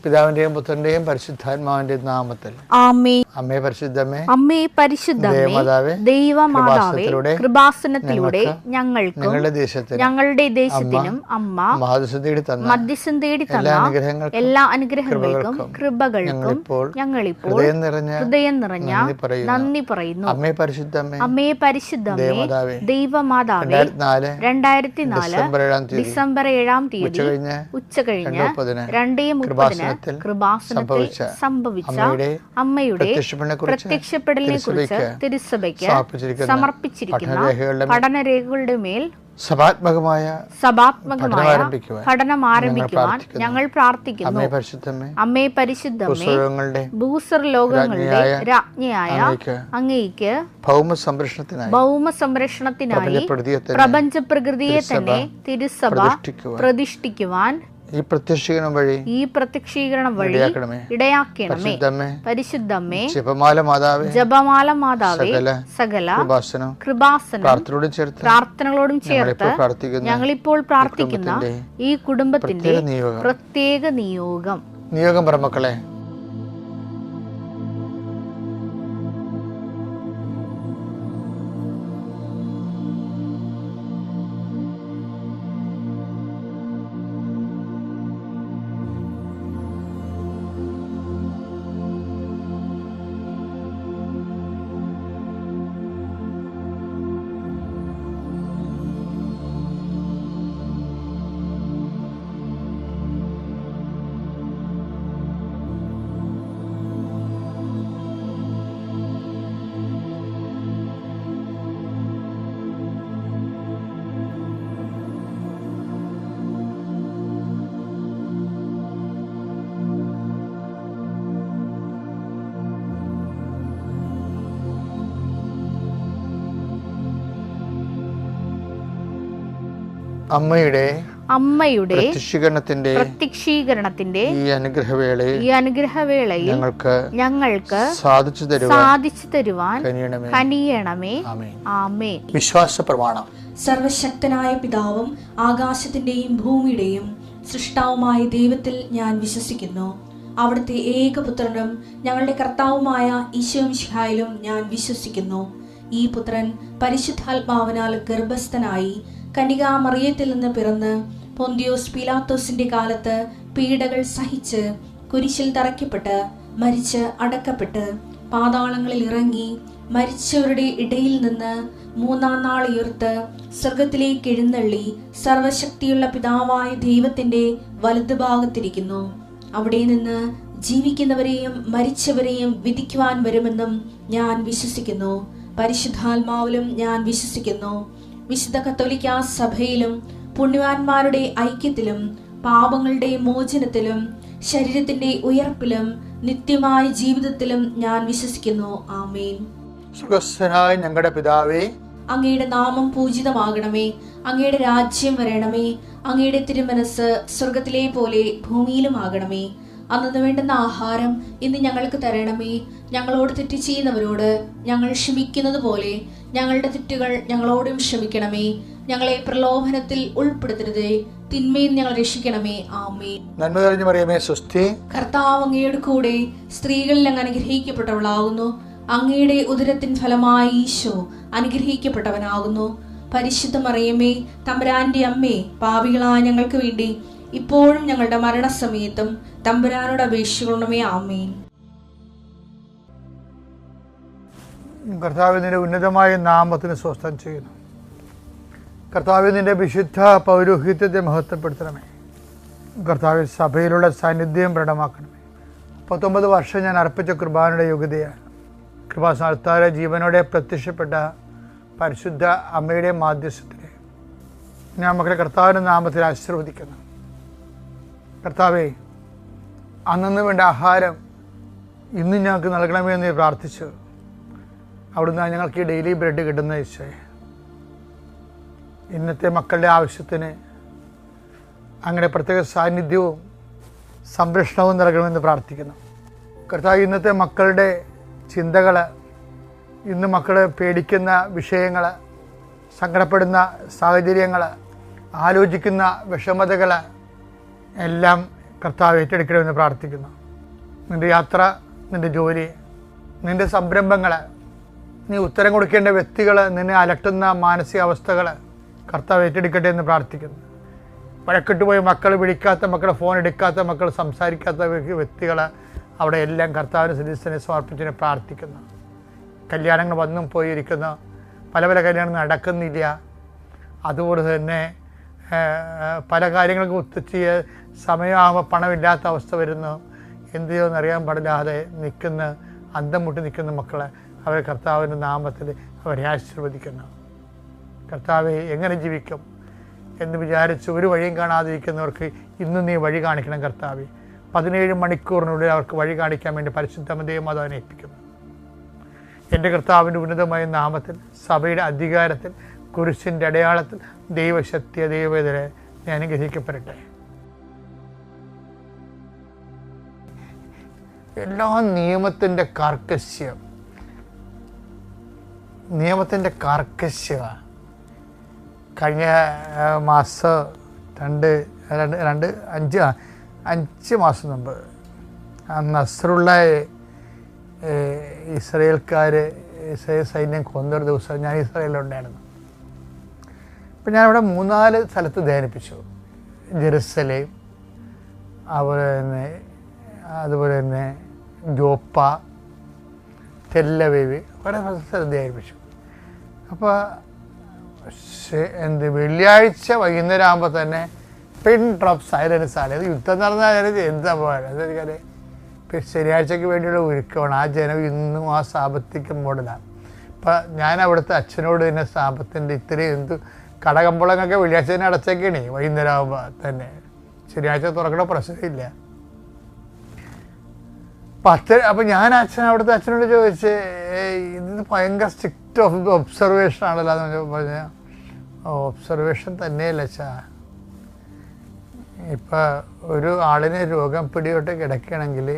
പിതാവിന്റെയും പുത്രന്റെയും പരിശുദ്ധാത്മാവിന്റെയും നാമത്തിൽ ആമേൻ. അമ്മേ പരിശുദ്ധമേ, അമ്മേ പരിശുദ്ധമേ, ദൈവമാതാവേ, കൃപാസനത്തിലൂടെ ഞങ്ങളുടെ ദേശത്തിനും അമ്മ മധ്യസ്ഥം തേടി തന്ന എല്ലാ അനുഗ്രഹങ്ങൾക്കും കൃപകൾക്കും ഞങ്ങളിപ്പോൾ ഹൃദയം നിറഞ്ഞ നന്ദി പറയുന്നു. അമ്മേ പരിശുദ്ധമേ, അമ്മേ പരിശുദ്ധമേ, ദൈവമാതാവേ, 2004 ഡിസംബർ 7-ാം തീയതി ഉച്ചകഴിഞ്ഞ് 2:30 കൃപാസനത്തിൽ സംഭവിച്ച അമ്മയുടെ പ്രത്യക്ഷപ്പെടലിനെ കുറിച്ച് തിരുസഭയ്ക്ക് സമർപ്പിച്ചിരിക്കുന്ന പഠനരേഖകളുടെ മേൽ സഭാത്മകമായ പഠനം ആരംഭിക്കുവാൻ ഞങ്ങൾ പ്രാർത്ഥിക്കുന്നു. അമ്മേ പരിശുദ്ധമേ, ഭൂസ്വർലോകങ്ങളുടെ രാജ്ഞിയായ അങ്ങേയ്ക്ക് ഭൗമ സംരക്ഷണത്തിനായി പ്രപഞ്ച പ്രകൃതിയെ തന്നെ തിരുസഭ പ്രതിഷ്ഠിക്കുവാൻ ഈ പ്രത്യക്ഷീകരണം വഴി ഇടയാക്കണമേ. പരിശുദ്ധമേ, ജപമാല മാതാവേ, സകല കൃപാസനം പ്രാർത്ഥനകളോടും ചേർത്ത് ഞങ്ങളിപ്പോൾ പ്രാർത്ഥിക്കുന്ന ഈ കുടുംബത്തിന്റെ പ്രത്യേക നിയോഗം പറമക്കളെ. അമ്മയുടെ പ്രത്യക്ഷീകരണത്തിന്റെ ഈ അനുഗ്രഹവേളയിൽ ഞങ്ങൾക്ക് സാധിച്ചു തരുവാൻ കനിയണമേ. ആമേൻ. വിശ്വാസ പ്രമാണം. സർവശക്തനായ പിതാവും ആകാശത്തിന്റെയും ഭൂമിയുടെയും സൃഷ്ടാവുമായ ദൈവത്തിൽ ഞാൻ വിശ്വസിക്കുന്നു. അവിടുത്തെ ഏകപുത്രനും ഞങ്ങളുടെ കർത്താവുമായ ഈശോ മിശിഹായിലും ഞാൻ വിശ്വസിക്കുന്നു. ഈ പുത്രൻ പരിശുദ്ധാത്മാവിനാൽ ഗർഭസ്ഥനായി കന്യകാമറിയത്തിൽ നിന്ന് പിറന്ന് പൊന്തിയോസ് പീലാത്തോസിന്റെ കാലത്ത് പീഡകൾ സഹിച്ച് കുരിശിൽ തറയ്ക്കപ്പെട്ട് മരിച്ച് അടക്കപ്പെട്ട് പാതാളങ്ങളിൽ ഇറങ്ങി മരിച്ചവരുടെ ഇടയിൽ നിന്ന് 3-ാം നാൾ ഉയർത്ത് സ്വർഗത്തിലേക്ക് എഴുന്നള്ളി സർവശക്തിയുള്ള പിതാവായ ദൈവത്തിന്റെ വലതുഭാഗത്തിരിക്കുന്നു. അവിടെ നിന്ന് ജീവിക്കുന്നവരെയും മരിച്ചവരെയും വിധിക്കുവാൻ വരുമെന്നും ഞാൻ വിശ്വസിക്കുന്നു. പരിശുദ്ധാത്മാവിലും ഞാൻ വിശ്വസിക്കുന്നു. വിശുദ്ധ കത്തോലിക്കാ സഭയിലും പുണ്യവാന്മാരുടെ ഐക്യത്തിലും പാപങ്ങളുടെ മോചനത്തിലും ശരീരത്തിന്റെ ഉയർപ്പിലും നിത്യമായ ജീവിതത്തിലും ഞാൻ വിശ്വസിക്കുന്നു. ആമേൻ. സ്വർഗ്ഗസ്ഥനായ ഞങ്ങളുടെ പിതാവേ, അങ്ങയുടെ നാമം പൂജിതമാകണമേ. അങ്ങയുടെ രാജ്യം വരണമേ. അങ്ങയുടെ തിരുമനസ് സ്വർഗത്തിലെ പോലെ ഭൂമിയിലും ആകണമേ. അന്നു വേണ്ടുന്ന ആഹാരം ഇന്ന് ഞങ്ങൾക്ക് തരണമേ. ഞങ്ങളോട് തെറ്റ് ചെയ്യുന്നവരോട് ഞങ്ങൾ ക്ഷമിക്കുന്നത് പോലെ ഞങ്ങളുടെ തെറ്റുകൾ ഞങ്ങളോടും ക്ഷമിക്കണമേ. ഞങ്ങളെ പ്രലോഭനത്തിൽ ഉൾപ്പെടുത്തരുതേ, തിന്മയിൽ ഞങ്ങൾ രക്ഷിക്കണമേ. ആമേൻ. നന്മ നിറഞ്ഞ മറിയമേ, സ്വസ്തി. കർത്താവ് അങ്ങയുടെ കൂടെ സ്ത്രീകളിൽ അങ്ങ് അനുഗ്രഹിക്കപ്പെട്ടവളാകുന്നു. അങ്ങയുടെ ഉദരത്തിൻ ഫലമായി ഈശോ അനുഗ്രഹിക്കപ്പെട്ടവനാകുന്നു. പരിശുദ്ധ മറിയമേ, തമ്പുരാന്റെ അമ്മേ, പാപികളായ ഞങ്ങൾക്ക് വേണ്ടി ഇപ്പോഴും ഞങ്ങളുടെ മരണസമയത്തും തമ്പുരാനോട് അപേക്ഷിക്കണമേ. ആമേൻ. കർത്താവിന്റെ ഉന്നതമായ നാമത്തിന് സ്വസ്ഥം ചെയ്യുന്നു. കർത്താവിന്റെ വിശുദ്ധ പൗരോഹിത്യത്തെ മഹത്വപ്പെടുത്തണമേ. കർത്താവിൽ സഭയിലുള്ള സാന്നിധ്യം പ്രകടമാക്കണമേ. 19 വർഷം ഞാൻ അർപ്പിച്ച കുർബാനയുടെ യോഗ്യതയാണ്. കൃപാസ്ഥാനത്താര ജീവനോടെ പ്രത്യക്ഷപ്പെട്ട പരിശുദ്ധ അമ്മയുടെ മാധ്യസ്ഥത്തിലെ ഞാൻ മക്കളെ കർത്താവിൻ്റെ നാമത്തിൽ ആശീർവദിക്കുന്നു. കർത്താവേ, അന്നു വേണ്ട ആഹാരം ഇന്ന് ഞങ്ങൾക്ക് നൽകണമേ എന്ന് പ്രാർത്ഥിച്ചു. അവിടുന്ന് ഞങ്ങൾക്ക് ഈ ഡെയിലി ബ്രെഡ് കിട്ടുന്ന ഈശോയെ, ഇന്നത്തെ മക്കളുടെ ആവശ്യത്തിന് അങ്ങനെ പ്രത്യേക സാന്നിധ്യവും സംരക്ഷണവും നൽകണമെന്ന് പ്രാർത്ഥിക്കുന്നു. കർത്താവ്, ഇന്നത്തെ മക്കളുടെ ചിന്തകൾ, ഇന്ന് മക്കൾ പേടിക്കുന്ന വിഷയങ്ങൾ, സങ്കടപ്പെടുന്ന സാഹചര്യങ്ങൾ, ആലോചിക്കുന്ന വിഷമതകൾ എല്ലാം കർത്താവ് ഏറ്റെടുക്കണമെന്ന് പ്രാർത്ഥിക്കുന്നു. നിൻ്റെ യാത്ര, നിൻ്റെ ജോലി, നിൻ്റെ സംരംഭങ്ങൾ, നീ ഉത്തരം കൊടുക്കേണ്ട വ്യക്തികൾ, നിന്നെ അലട്ടുന്ന മാനസികാവസ്ഥകൾ കർത്താവ് ഏറ്റെടുക്കട്ടെ എന്ന് പ്രാർത്ഥിക്കുന്നു. വഴക്കിട്ട് പോയി മക്കൾ വിളിക്കാത്ത മക്കൾ, ഫോൺ എടുക്കാത്ത മക്കൾ, സംസാരിക്കാത്ത വ്യക്തികൾ, അവിടെ എല്ലാം കർത്താവിന് സന്നിധിയിൽ സമർപ്പിച്ചതിനെ പ്രാർത്ഥിക്കുന്നു. കല്യാണങ്ങൾ വന്നും പോയിരിക്കുന്നു, പല പല കല്യാണം നടക്കുന്നില്ല. അതുകൊണ്ട് തന്നെ പല കാര്യങ്ങൾക്കും ഒത്തുചെയ്യ സമയമാകുമ്പോൾ പണമില്ലാത്ത അവസ്ഥ വരുന്നു. എന്ത് ചെയ്യുമെന്ന് അറിയാൻ പാടില്ലാതെ നിൽക്കുന്ന, അന്തം മുട്ടി നിൽക്കുന്ന മക്കളെ അവർ കർത്താവിൻ്റെ നാമത്തിൽ അവരെ ആശീർവദിക്കുന്നു. കർത്താവെ, എങ്ങനെ ജീവിക്കും എന്ന് വിചാരിച്ച് ഒരു വഴിയും കാണാതിരിക്കുന്നവർക്ക് ഇന്ന് നീ വഴി കാണിക്കണം കർത്താവെ. 17 മണിക്കൂറിനുള്ളിൽ അവർക്ക് വഴി കാണിക്കാൻ വേണ്ടി പരിശുദ്ധ ദൈവമാതാവിനെ ഏൽപ്പിക്കുന്നു. എൻ്റെ കർത്താവിൻ്റെ ഉന്നതമായ നാമത്തിൽ, സഭയുടെ അധികാരത്തിൽ, കുരിശിൻ്റെ അടയാളത്തിൽ, ദൈവശക്തിയ ദൈവവേദനെ ഞാൻ അനുഗ്രഹിക്കപ്പെടട്ടെ. എല്ലാ നിയമത്തിൻ്റെ കാർക്കശ്യമാണ്. കഴിഞ്ഞ മാസം 5 മാസം മുമ്പ് നസ്രുള്ള ഇസ്രായേൽ സൈന്യം കൊന്നൊരു ദിവസം ഞാൻ ഇസ്രായേലിലുണ്ടായിരുന്നു. അപ്പം ഞാനിവിടെ 3-4 സ്ഥലത്ത് ധ്യാനിപ്പിച്ചു. ജെറുസലേം, അതുപോലെ തന്നെ ജോപ്പ, ടെല്ലവീവ്, കുറേ സ്ഥലത്ത് ധ്യാനിപ്പിച്ചു. അപ്പോൾ വെള്ളിയാഴ്ച വൈകുന്നേരം ആകുമ്പോൾ തന്നെ പിൻ ഡ്രോപ്പ് സൈലൻസ് ആണ്. ഇത് യുദ്ധം നടന്നാൽ എന്താ പോകാൻ അതെനിക്കറിയാം. ഇപ്പം ശനിയാഴ്ചയ്ക്ക് വേണ്ടിയുള്ള ഒരുക്കമാണ്. ആ ജനം ഇന്നും ആ സാമ്പത്തിക മോഡലാണ്. ഇപ്പം ഞാൻ അവിടുത്തെ അച്ഛനോട് തന്നെ സാമ്പത്തിൻ്റെ ഇത്രയും എന്ത് കടകമ്പളങ്ങളൊക്കെ വെള്ളിയാഴ്ച തന്നെ അടച്ചേക്കണേ വൈകുന്നേരം ആകുമ്പോൾ തന്നെ. ശനിയാഴ്ച തുറക്കണ പ്രശ്നമില്ല. അപ്പം ഞാൻ അവിടുത്തെ അച്ഛനോട് ചോദിച്ച്, ഇത് ഭയങ്കര സ്ട്രിക്റ്റ് ഒബ്സർവേഷൻ ആണല്ലോ എന്ന് പറഞ്ഞാൽ, ഒബ്സർവേഷൻ തന്നെയല്ല അച്ഛാ. ഇപ്പം ഒരു ആളിനെ രോഗം പിടിയോട്ട് കിടക്കുകയാണെങ്കിൽ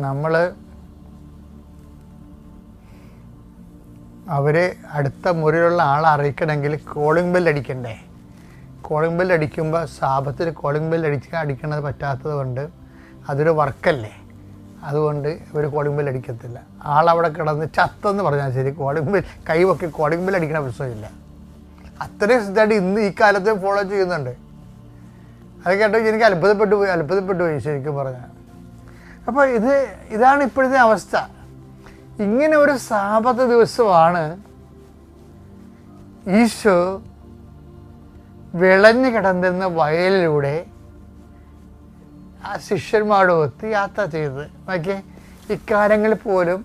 നമ്മൾ അവരെ അടുത്ത മുറിയിലുള്ള ആളെ അറിയിക്കണമെങ്കിൽ കോളിംഗ് ബെൽ അടിക്കണ്ടേ? കോളിംഗ് ബെൽ അടിക്കുമ്പോൾ സാപത്തിൽ കോളിംഗ് ബെൽ അടിക്കണത് പറ്റാത്തത് കൊണ്ട് അതൊരു വർക്കല്ലേ. അതുകൊണ്ട് ഇവർ കോളിംഗ് ബെൽ അടിക്കത്തില്ല. ആളവിടെ കിടന്ന് ചത്തെന്ന് പറഞ്ഞാൽ ശരി, കോളിംഗ് ബെൽ കൈവൊക്കെ കോളിംഗ് ബെൽ അടിക്കണ പ്രശ്നമില്ല. അത്രയും ഇതായിട്ട് ഇന്ന് ഈ കാലത്ത് ഫോളോ ചെയ്യുന്നുണ്ട്. അത് കേട്ടോ എനിക്ക് അത്ഭുതപ്പെട്ടു പോയി ശരിക്കും പറഞ്ഞാൽ. അപ്പോൾ ഇതാണ് ഇപ്പോഴത്തെ അവസ്ഥ. ഇങ്ങനെ ഒരു സാബത്ത് ദിവസമാണ് ഈശോ വിളഞ്ഞു കിടന്നിരുന്ന വയലിലൂടെ ആ ശിഷ്യന്മാരോടൊത്ത് യാത്ര ചെയ്തത്. ഓക്കെ, ഇക്കാലങ്ങളിൽ പോലും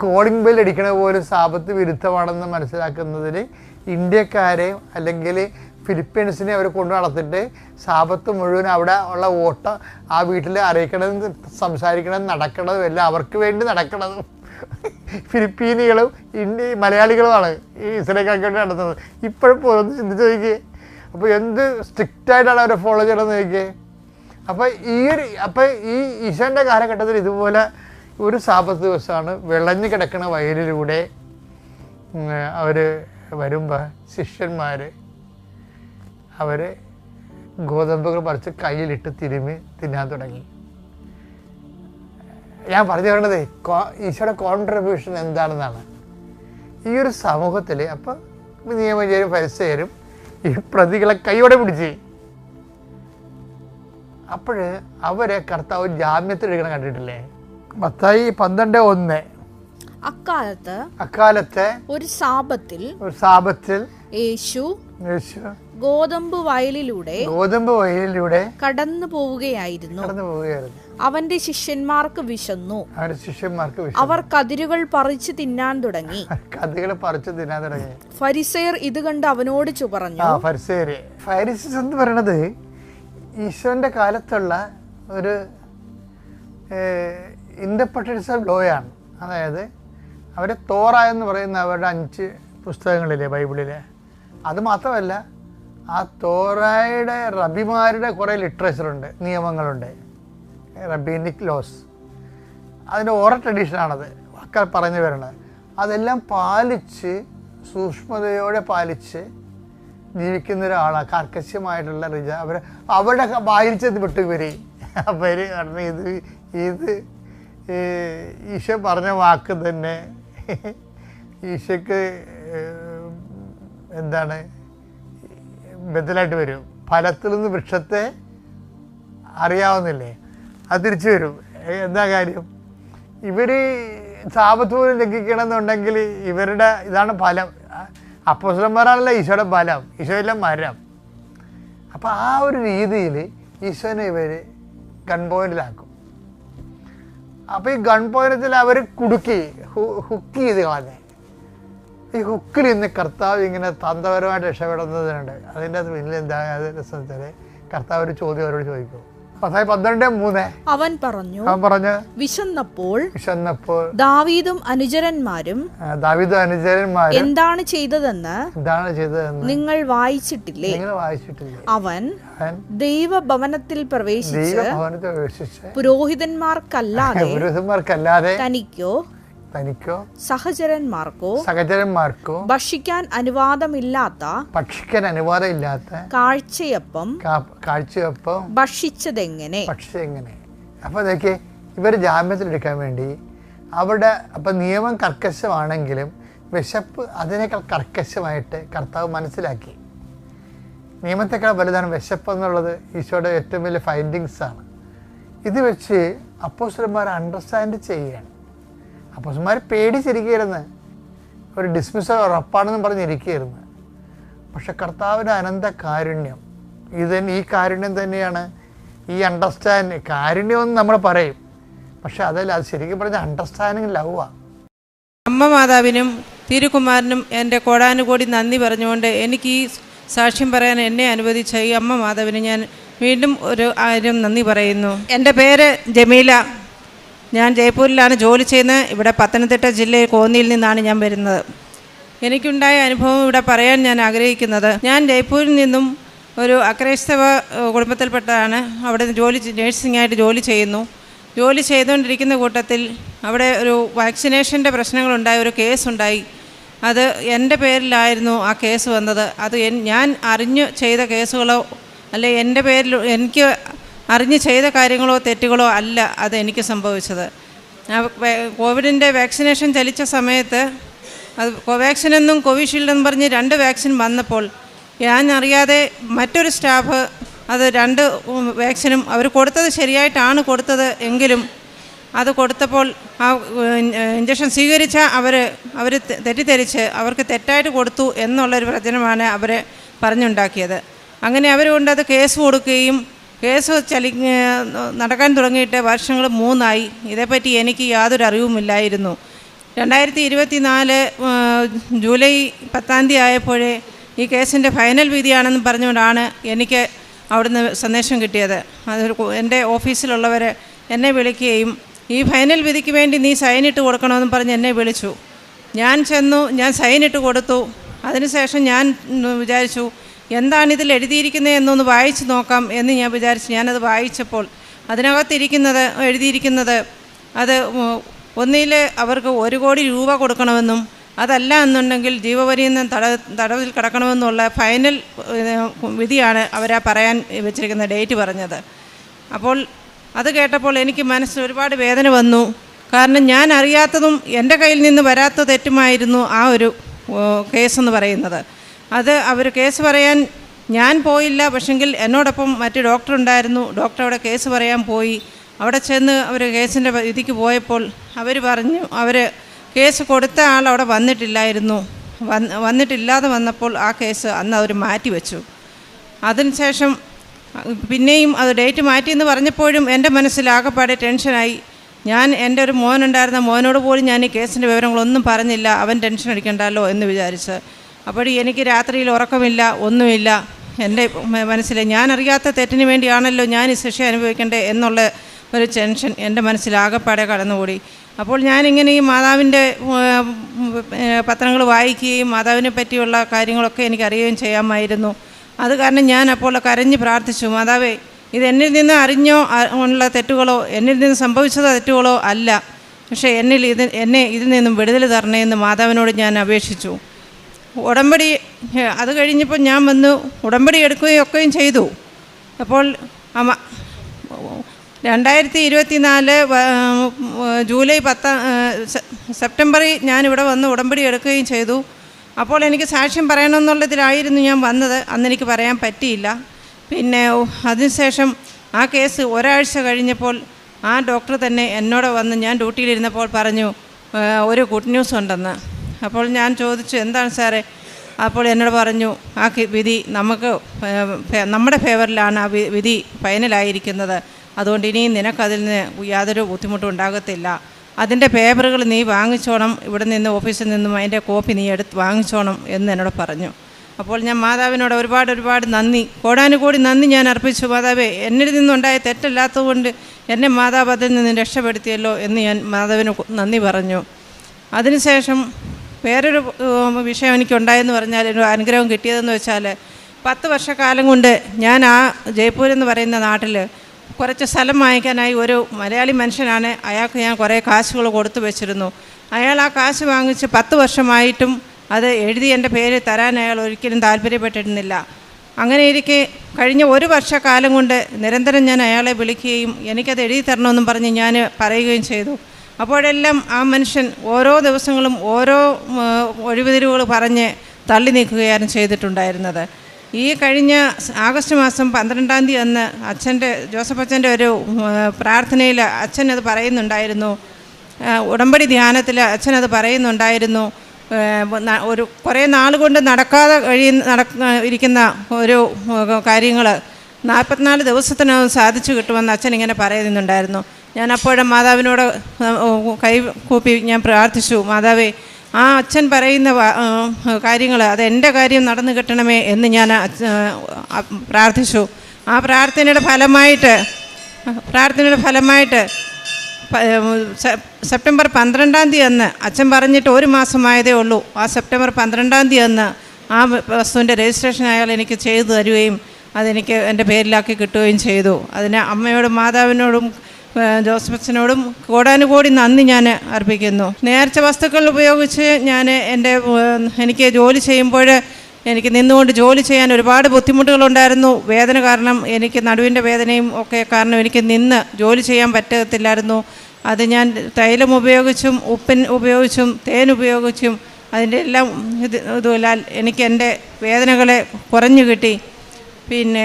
കോളിംഗ് ബെൽ അടിക്കണ പോലും സാപത്ത് വിരുദ്ധമാണെന്ന് മനസ്സിലാക്കുന്നതിൽ ഇന്ത്യക്കാരെയും അല്ലെങ്കിൽ ഫിലിപ്പീൻസിനെ അവർ കൊണ്ടു നടത്തിയിട്ട് സാപത്ത് മുഴുവൻ അവിടെ ഉള്ള ഓട്ടം ആ വീട്ടിൽ അറിയിക്കണതും സംസാരിക്കണതും നടക്കണതും എല്ലാം അവർക്ക് വേണ്ടി നടക്കണതും ഫിലിപ്പീനികളും മലയാളികളുമാണ് ഈ ഇസ്രായേൽക്കാർക്ക് വേണ്ടി നടത്തുന്നത്. ഇപ്പോഴും പോലും ചിന്തിച്ച് നോക്കിയേ. അപ്പോൾ എന്ത് സ്ട്രിക്റ്റായിട്ടാണ് അവരെ ഫോളോ ചെയ്യണമെന്ന് നോക്കിയേ. അപ്പോൾ ഈ ഈശോൻ്റെ കാലഘട്ടത്തിൽ ഇതുപോലെ ഒരു സാപത്ത് ദിവസമാണ് വിളഞ്ഞു കിടക്കുന്ന വയലിലൂടെ അവർ വരുമ്പോൾ ശിഷ്യന്മാർ അവർ ഗോതമ്പുകൾ പറിച്ച് കയ്യിലിട്ട് തിരുമ്മി തിന്നാൻ തുടങ്ങി. ഞാൻ പറഞ്ഞു തരണത് ഈശോയുടെ കോൺട്രിബ്യൂഷൻ എന്താണെന്നാണ്. ഈ ഒരു സമൂഹത്തിൽ അപ്പോൾ നിയമജരും ഫരിസേയരും ഈ പ്രതികളെ കൈയോടെ പിടിച്ച് അപ്പോൾ അവരെ കർത്താവ് ജാമ്യത്തിലെടുക്കണം കണ്ടിട്ടില്ലേ? മത്തായി 12:1. അക്കാലത്ത് ഒരു സാബത്തിൽ യേശു ഗോതമ്പ് വയലിലൂടെ കടന്നു പോവുകയായിരുന്നു. അവന്റെ ശിഷ്യന്മാർക്ക് വിശന്നു. അവർ കതിരുകൾ പറിച്ചു തിന്നാൻ തുടങ്ങി. ഫരിസേയർ ഇത് കണ്ട് അവനോട് പറഞ്ഞു. ഫരിസേയർ എന്ന് പറയണത് ഈശോന്റെ കാലത്തുള്ള ഒരു ഇന്റർപ്രിട്ടേഷൻ ഓഫ് ലോയാണ്. അതായത് അവർ തോറ എന്ന് പറയുന്ന അവരുടെ 5 പുസ്തകങ്ങളിലെ ബൈബിളിലെ, അത് മാത്രമല്ല ആ തോറയുടെ റബിമാരുടെ കുറേ ലിറ്ററേച്ചറുണ്ട്, നിയമങ്ങളുണ്ട്, റബീനിക് ലോസ്. അതിൻ്റെ ഓറൽ ട്രഡീഷനാണത് ഒക്കെ പറഞ്ഞു വരണത്. അതെല്ലാം പാലിച്ച് സൂക്ഷ്മതയോടെ പാലിച്ച് ജീവിക്കുന്ന ഒരാളാണ്, കർക്കശമായിട്ടുള്ള റിജ. അവരുടെ വായിൽ ചെന്ന് വിട്ടു ഇവര്. അവർ കാരണം ഇത് ഈശോ പറഞ്ഞ വാക്ക് തന്നെ ഈശോക്ക് എന്താണ് ബദലായിട്ട് വരും. ഫലത്തിൽ നിന്ന് വൃക്ഷത്തെ അറിയാവുന്നില്ലേ, അത് തിരിച്ചു വരും. എന്താ കാര്യം? ഇവർ സാപത്ത് പോലും ലംഘിക്കണമെന്നുണ്ടെങ്കിൽ ഇവരുടെ ഇതാണ് ഫലം. അപ്പോസ്തലന്മാരാണല്ലോ ഈശോയുടെ ഫലം, ഈശോയിലെ മരം. അപ്പോൾ ആ ഒരു രീതിയിൽ ഈശോനെ ഇവർ ഗൺ പോയിന്റിലാക്കും. അപ്പോൾ ഈ ഗൺ പോയിന്റിൽ അവർ കുടുക്കി ഹുക്ക് ചെയ്ത് കളഞ്ഞേ. ഈ ഹുക്കിൽ ഇന്ന് കർത്താവ് ഇങ്ങനെ തന്ത്രപരമായിട്ട് രക്ഷപ്പെടുന്നതുണ്ട്. അതിൻ്റെ അത് വലിയ എന്താ രസം വെച്ചാൽ കർത്താവ് ഒരു ചോദ്യം അവരോട് ചോദിക്കും. 12:3 അവൻ പറഞ്ഞു വിശന്നപ്പോൾ ദാവീദും അനുചരന്മാരും എന്താണ് ചെയ്തതെന്ന് നിങ്ങൾ വായിച്ചിട്ടില്ലേ? അവൻ ദൈവഭവനത്തിൽ പ്രവേശിച്ച് പുരോഹിതന്മാർക്കല്ലാതെ തനിക്കോ സഹചരന്മാർക്കോ ഭക്ഷിക്കാൻ അനുവാദമില്ലാത്ത കാഴ്ചയപ്പം ഭക്ഷിച്ചതെങ്ങനെ? അപ്പോൾ അതൊക്കെ ഇവർ ജാമ്യത്തിലെടുക്കാൻ വേണ്ടി അവിടെ അപ്പം നിയമം കർക്കശമാണെങ്കിലും വിശപ്പ് അതിനേക്കാൾ കർക്കശമായിട്ട് കർത്താവ് മനസ്സിലാക്കി. നിയമത്തെക്കാൾ വലുതാണ് വിശപ്പ് എന്നുള്ളത് ഈശോയുടെ ഏറ്റവും വലിയ ഫൈൻഡിങ്സാണ്. ഇത് വെച്ച് അപ്പോസ്തലന്മാർ അണ്ടർസ്റ്റാൻഡ് ചെയ്യുകയാണ്. അപ്പോസ്തലന്മാർ പേടിച്ചിരിക്കുകയായിരുന്നു, ഒരു ഡിസ്മിസൽ ഉറപ്പാണെന്നും പറഞ്ഞിരിക്കുകയായിരുന്നു. പക്ഷെ കർത്താവിൻ്റെ അനന്ത കാരുണ്യം, ഈ കാരുണ്യം തന്നെയാണ് ഈ അണ്ടർസ്റ്റാൻഡ്. കാരുണ്യമെന്ന് നമ്മൾ പറയും, പക്ഷെ അതല്ല, അത് ശരിക്കും പറഞ്ഞാൽ അണ്ടർസ്റ്റാൻഡിങ് ലവാണ്. അമ്മ മാതാവിനും തിരുക്കുമാരനും എൻ്റെ കോടാനുകോടി നന്ദി പറഞ്ഞുകൊണ്ട് എനിക്ക് ഈ സാക്ഷ്യം പറയാൻ എന്നെ അനുവദിച്ച ഈ അമ്മ മാതാവിന് ഞാൻ വീണ്ടും 1000 നന്ദി പറയുന്നു. എൻ്റെ പേര് ജമീല. ഞാൻ ജയ്പൂരിലാണ് ജോലി ചെയ്യുന്നത്. ഇവിടെ പത്തനംതിട്ട ജില്ലയിൽ കോന്നിയിൽ നിന്നാണ് ഞാൻ വരുന്നത്. എനിക്കുണ്ടായ അനുഭവം ഇവിടെ പറയാൻ ഞാൻ ആഗ്രഹിക്കുന്നത്, ഞാൻ ജയ്പൂരിൽ നിന്നും ഒരു അക്രൈസ്തവ കുടുംബത്തിൽപ്പെട്ടതാണ്. അവിടെ നേഴ്സിംഗായിട്ട് ജോലി ചെയ്യുന്നു. ജോലി ചെയ്തുകൊണ്ടിരിക്കുന്ന കൂട്ടത്തിൽ അവിടെ ഒരു വാക്സിനേഷൻ്റെ പ്രശ്നങ്ങളുണ്ടായി, ഒരു കേസുണ്ടായി. അത് എൻ്റെ പേരിലായിരുന്നു ആ കേസ് വന്നത്. അത് ഞാൻ അറിഞ്ഞു ചെയ്ത കേസുകളോ അല്ലെ എൻ്റെ പേരിൽ എനിക്ക് അറിഞ്ഞ് ചെയ്ത കാര്യങ്ങളോ തെറ്റുകളോ അല്ല അത് എനിക്ക് സംഭവിച്ചത്. കോവിഡിൻ്റെ വാക്സിനേഷൻ ചലിച്ച സമയത്ത് അത് കോവാക്സിൻ എന്നും കോവിഷീൽഡ് എന്നും പറഞ്ഞ് 2 വാക്സിൻ വന്നപ്പോൾ ഞാൻ അറിയാതെ മറ്റൊരു സ്റ്റാഫ് അത് 2 വാക്സിനും അവർ കൊടുത്തത് ശരിയായിട്ടാണ് കൊടുത്തത് എങ്കിലും അത് കൊടുത്തപ്പോൾ ആ ഇഞ്ചക്ഷൻ സ്വീകരിച്ച അവർ തെറ്റിദ്ധരിച്ച് അവർക്ക് തെറ്റായിട്ട് കൊടുത്തു എന്നുള്ളൊരു പ്രചരണമാണ് അവർ പറഞ്ഞുണ്ടാക്കിയത്. അങ്ങനെ അവരുകൊണ്ട് അത് കേസ് കൊടുക്കുകയും കേസ് നടക്കാൻ തുടങ്ങിയിട്ട് വർഷങ്ങൾ 3 ഇതേപ്പറ്റി എനിക്ക് യാതൊരു അറിവുമില്ലായിരുന്നു. 2024 ജൂലൈ 10 ആയപ്പോഴേ ഈ കേസിൻ്റെ ഫൈനൽ വിധിയാണെന്ന് പറഞ്ഞുകൊണ്ടാണ് എനിക്ക് അവിടുന്ന് സന്ദേശം കിട്ടിയത്. അതൊരു എൻ്റെ ഓഫീസിലുള്ളവർ എന്നെ വിളിക്കുകയും ഈ ഫൈനൽ വിധിക്ക് വേണ്ടി നീ സൈനിട്ട് കൊടുക്കണമെന്ന് പറഞ്ഞ് എന്നെ വിളിച്ചു. ഞാൻ ചെന്നു, ഞാൻ സൈനിട്ട് കൊടുത്തു. അതിനുശേഷം ഞാൻ വിചാരിച്ചു എന്താണിതിൽ എഴുതിയിരിക്കുന്നത് എന്നൊന്ന് വായിച്ച് നോക്കാം എന്ന് ഞാൻ വിചാരിച്ചു. ഞാനത് വായിച്ചപ്പോൾ എഴുതിയിരിക്കുന്നത് അത് ഒന്നിൽ അവർക്ക് 1 കോടി രൂപ കൊടുക്കണമെന്നും അതല്ല എന്നുണ്ടെങ്കിൽ ജീവപര്യന്തം തടവിൽ കിടക്കണമെന്നുള്ള ഫൈനൽ വിധിയാണ് അവരാ പറയാൻ വെച്ചിരിക്കുന്ന ഡേറ്റ് പറഞ്ഞത്. അപ്പോൾ അത് കേട്ടപ്പോൾ എനിക്ക് മനസ്സിൽ ഒരുപാട് വേദന വന്നു. കാരണം ഞാൻ അറിയാത്തതും എൻ്റെ കയ്യിൽ നിന്ന് വരാത്ത തെറ്റുമായിരുന്നു ആ ഒരു കേസെന്ന് പറയുന്നത്. അത് അവർ കേസ് പറയാൻ ഞാൻ പോയില്ല, പക്ഷെങ്കിൽ എന്നോടൊപ്പം മറ്റു ഡോക്ടർ ഉണ്ടായിരുന്നു. ഡോക്ടർ അവിടെ കേസ് പറയാൻ പോയി. അവിടെ ചെന്ന് അവർ കേസിൻ്റെ വിധിക്ക് പോയപ്പോൾ അവർ പറഞ്ഞു അവർ കേസ് കൊടുത്ത ആൾ അവിടെ വന്നിട്ടില്ലായിരുന്നു. വന്നിട്ടില്ലാതെ വന്നപ്പോൾ ആ കേസ് അന്ന് അവർ മാറ്റിവെച്ചു. അതിനുശേഷം പിന്നെയും അത് ഡേറ്റ് മാറ്റിയെന്ന് പറഞ്ഞപ്പോഴും എൻ്റെ മനസ്സിലാകെപ്പാടെ ടെൻഷനായി. ഞാൻ എൻ്റെ ഒരു മോനുണ്ടായിരുന്ന മോനോട് പോലും ഞാൻ ഈ കേസിൻ്റെ വിവരങ്ങളൊന്നും പറഞ്ഞില്ല, അവൻ ടെൻഷൻ അടിക്കണ്ടല്ലോ എന്ന് വിചാരിച്ച്. അപ്പോൾ എനിക്ക് രാത്രിയിൽ ഉറക്കമില്ല, ഒന്നുമില്ല. എൻ്റെ മനസ്സിൽ ഞാൻ അറിയാത്ത തെറ്റിന് വേണ്ടിയാണല്ലോ ഞാൻ ഈ ശിക്ഷ അനുഭവിക്കേണ്ടത് എന്നുള്ള ഒരു ടെൻഷൻ എൻ്റെ മനസ്സിലാകെപ്പാടെ കടന്നുകൂടി. അപ്പോൾ ഞാനിങ്ങനെ ഈ മാതാവിൻ്റെ പത്രങ്ങൾ വായിക്കുകയും മാതാവിനെ പറ്റിയുള്ള കാര്യങ്ങളൊക്കെ എനിക്കറിയുകയും ചെയ്യാമായിരുന്നു. അത് കാരണം ഞാൻ അപ്പോൾ കരഞ്ഞ് പ്രാർത്ഥിച്ചു, മാതാവേ ഇത് എന്നിൽ നിന്ന് അറിഞ്ഞോ ഉള്ള തെറ്റുകളോ എന്നിൽ നിന്ന് സംഭവിച്ചതോ തെറ്റുകളോ അല്ല, പക്ഷേ എന്നെ ഇതിൽ നിന്നും വിടുതൽ തരണേ എന്ന് മാതാവിനോട് ഞാൻ അപേക്ഷിച്ചു. ഉടമ്പടി അത് കഴിഞ്ഞപ്പോൾ ഞാൻ വന്നു ഉടമ്പടി എടുക്കുകയും ഒക്കെയും ചെയ്തു. അപ്പോൾ 2024 ജൂലൈ 10 സെപ്റ്റംബറിൽ ഞാനിവിടെ വന്ന് ഉടമ്പടി എടുക്കുകയും ചെയ്തു. അപ്പോൾ എനിക്ക് സാക്ഷ്യം പറയണമെന്നുള്ളതിലായിരുന്നു ഞാൻ വന്നത്. അന്നെനിക്ക് പറയാൻ പറ്റിയില്ല. പിന്നെ അതിനുശേഷം ആ കേസ് ഒരാഴ്ച കഴിഞ്ഞപ്പോൾ ആ ഡോക്ടർ തന്നെ എന്നോട് വന്ന് ഞാൻ ഡ്യൂട്ടിയിലിരുന്നപ്പോൾ പറഞ്ഞു ഒരു ഗുഡ് ന്യൂസ് ഉണ്ടെന്ന്. അപ്പോൾ ഞാൻ ചോദിച്ചു എന്താണ് സാറേ? അപ്പോൾ എന്നോട് പറഞ്ഞു ആ വിധി നമ്മുടെ ഫേവറിലാണ് ആ വിധി ഫൈനലായിരിക്കുന്നത്. അതുകൊണ്ട് ഇനിയും നിനക്കതിൽ നിന്ന് യാതൊരു ബുദ്ധിമുട്ടും ഉണ്ടാകത്തില്ല. അതിൻ്റെ പേപ്പറുകൾ നീ വാങ്ങിച്ചോണം, ഇവിടെ നിന്ന് ഓഫീസിൽ നിന്നും അതിൻ്റെ കോപ്പി നീ എടുത്ത് വാങ്ങിച്ചോണം എന്ന് എന്നോട് പറഞ്ഞു. അപ്പോൾ ഞാൻ മാതാവിനോട് ഒരുപാട് നന്ദി, കോടാനുകോടി നന്ദി ഞാൻ അർപ്പിച്ചു. മാതാവേ, എന്നിൽ നിന്നുണ്ടായ തെറ്റല്ലാത്തതുകൊണ്ട് എന്നെ മാതാവ് അതിൽ നിന്ന് രക്ഷപ്പെടുത്തിയല്ലോ എന്ന് ഞാൻ മാതാവിന് നന്ദി പറഞ്ഞു. അതിനുശേഷം വേറൊരു വിഷയം എനിക്കുണ്ടായെന്ന് പറഞ്ഞാൽ, ഒരു അനുഗ്രഹം കിട്ടിയതെന്ന് വെച്ചാൽ 10 വർഷക്കാലം കൊണ്ട് ഞാൻ ആ ജയ്പൂർ എന്ന് പറയുന്ന നാട്ടിൽ കുറച്ച് സ്ഥലം വാങ്ങിക്കാനായി ഒരു മലയാളി മനുഷ്യനാണ്, അയാൾക്ക് ഞാൻ കുറേ കാശുകൾ കൊടുത്തു വെച്ചിരുന്നു. അയാൾ ആ കാശ് വാങ്ങിച്ച് 10 വർഷമായിട്ടും അത് എഴുതി എൻ്റെ പേര് തരാൻ അയാൾ ഒരിക്കലും താല്പര്യപ്പെട്ടിരുന്നില്ല. അങ്ങനെ ഇരിക്കെ കഴിഞ്ഞ 1 വർഷക്കാലം കൊണ്ട് നിരന്തരം ഞാൻ അയാളെ വിളിക്കുകയും എനിക്കത് എഴുതി തരണമെന്നും പറഞ്ഞ് ഞാൻ പറയുകയും ചെയ്തു. അപ്പോഴെല്ലാം ആ മനുഷ്യൻ ഓരോ ദിവസങ്ങളും ഓരോ ഒഴിവുതിരിവുകൾ പറഞ്ഞ് തള്ളി നീക്കുകയാണ് ചെയ്തിട്ടുണ്ടായിരുന്നത്. ഈ കഴിഞ്ഞ ആഗസ്റ്റ് മാസം 12-ാം തീയതി അന്ന് ജോസഫ് അച്ഛൻ്റെ ഒരു പ്രാർത്ഥനയിൽ അച്ഛൻ അത് പറയുന്നുണ്ടായിരുന്നു. ഉടമ്പടി ധ്യാനത്തിൽ അച്ഛനത് പറയുന്നുണ്ടായിരുന്നു. ഒരു കുറേ നാൾ കൊണ്ട് നടക്കാതെ ഇരിക്കുന്ന ഒരു കാര്യങ്ങൾ 44 ദിവസത്തിനകം സാധിച്ചു കിട്ടുമെന്ന് അച്ഛൻ ഇങ്ങനെ പറയുന്നുണ്ടായിരുന്നു. ഞാൻ അപ്പോഴും മാതാവിനോട് കൈ കൂപ്പി ഞാൻ പ്രാർത്ഥിച്ചു, മാതാവേ, ആ അച്ഛൻ പറയുന്ന കാര്യങ്ങൾ അത് എൻ്റെ കാര്യം നടന്നു കിട്ടണമേ എന്ന് ഞാൻ പ്രാർത്ഥിച്ചു. ആ പ്രാർത്ഥനയുടെ ഫലമായിട്ട് സെപ്റ്റംബർ 12-ാം തീയതി അന്ന് അച്ഛൻ പറഞ്ഞിട്ട് 1 മാസമായതേ ഉള്ളൂ. ആ സെപ്റ്റംബർ 12-ാം തീയതി അന്ന് ആ വസ്തുവിൻ്റെ രജിസ്ട്രേഷൻ അയാൾ എനിക്ക് ചെയ്തു തരുകയും അതെനിക്ക് എൻ്റെ പേരിലാക്കി കിട്ടുകയും ചെയ്തു. അതിന് അമ്മയോടും മാതാവിനോടും ജോസഫച്ചനോടും കോടാനുകോടി നന്ദി ഞാൻ അർപ്പിക്കുന്നു. നേർച്ച വസ്തുക്കൾ ഉപയോഗിച്ച് എനിക്ക് ജോലി ചെയ്യുമ്പോൾ എനിക്ക് നിന്നുകൊണ്ട് ജോലി ചെയ്യാൻ ഒരുപാട് ബുദ്ധിമുട്ടുകളുണ്ടായിരുന്നു. വേദന കാരണം, എനിക്ക് നടുവിൻ്റെ വേദനയും ഒക്കെ കാരണം എനിക്ക് നിന്ന് ജോലി ചെയ്യാൻ പറ്റത്തില്ലായിരുന്നു. അത് ഞാൻ തൈലം ഉപയോഗിച്ചും ഉപ്പിൻ ഉപയോഗിച്ചും തേൻ ഉപയോഗിച്ചും അതിൻ്റെ എല്ലാം ഇതുമില്ലാൽ എനിക്ക് എൻ്റെ വേദനകളെ കുറഞ്ഞു കിട്ടി. പിന്നെ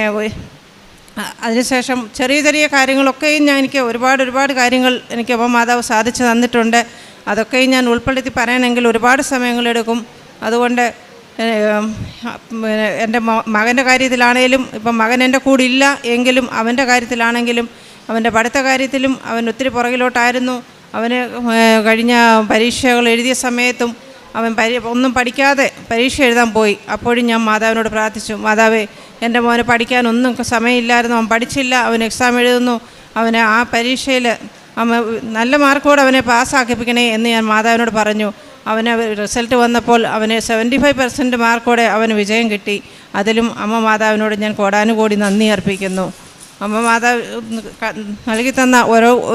അതിനുശേഷം ചെറിയ കാര്യങ്ങളൊക്കെയും എനിക്ക് ഒരുപാട് കാര്യങ്ങൾ എനിക്ക് മാതാവ് സാധിച്ചു തന്നിട്ടുണ്ട്. അതൊക്കെയും ഞാൻ ഉൾപ്പെടുത്തി പറയണമെങ്കിൽ ഒരുപാട് സമയങ്ങളെടുക്കും. അതുകൊണ്ട് എൻ്റെ മകൻ്റെ കാര്യത്തിലാണെങ്കിലും, ഇപ്പം മകൻ എൻ്റെ കൂടെ ഇല്ല എങ്കിലും അവൻ്റെ കാര്യത്തിലാണെങ്കിലും, അവൻ്റെ പഠിത്ത കാര്യത്തിലും അവൻ ഒത്തിരി പുറകിലോട്ടായിരുന്നു. അവന് കഴിഞ്ഞ പരീക്ഷകൾ എഴുതിയ സമയത്തും അവൻ ഒന്നും പഠിക്കാതെ പരീക്ഷ എഴുതാൻ പോയി. അപ്പോഴും ഞാൻ മാതാവിനോട് പ്രാർത്ഥിച്ചു, മാതാവേ, എൻ്റെ മോന് പഠിക്കാനൊന്നും സമയമില്ലായിരുന്നു, അവൻ പഠിച്ചില്ല, അവൻ എക്സാം എഴുതുന്നു, അവന് ആ പരീക്ഷയിൽ നല്ല മാർക്കോടെ അവനെ പാസ്സാക്കിപ്പിക്കണേ എന്ന് ഞാൻ മാതാവിനോട് പറഞ്ഞു. അവന് റിസൾട്ട് വന്നപ്പോൾ അവന് 75% മാർക്കോടെ അവന് വിജയം കിട്ടി. അതിലും അമ്മ മാതാവിനോട് ഞാൻ കോടാനുകോടി നന്ദി അർപ്പിക്കുന്നു. അമ്മ മാതാവ് നൽകി തന്ന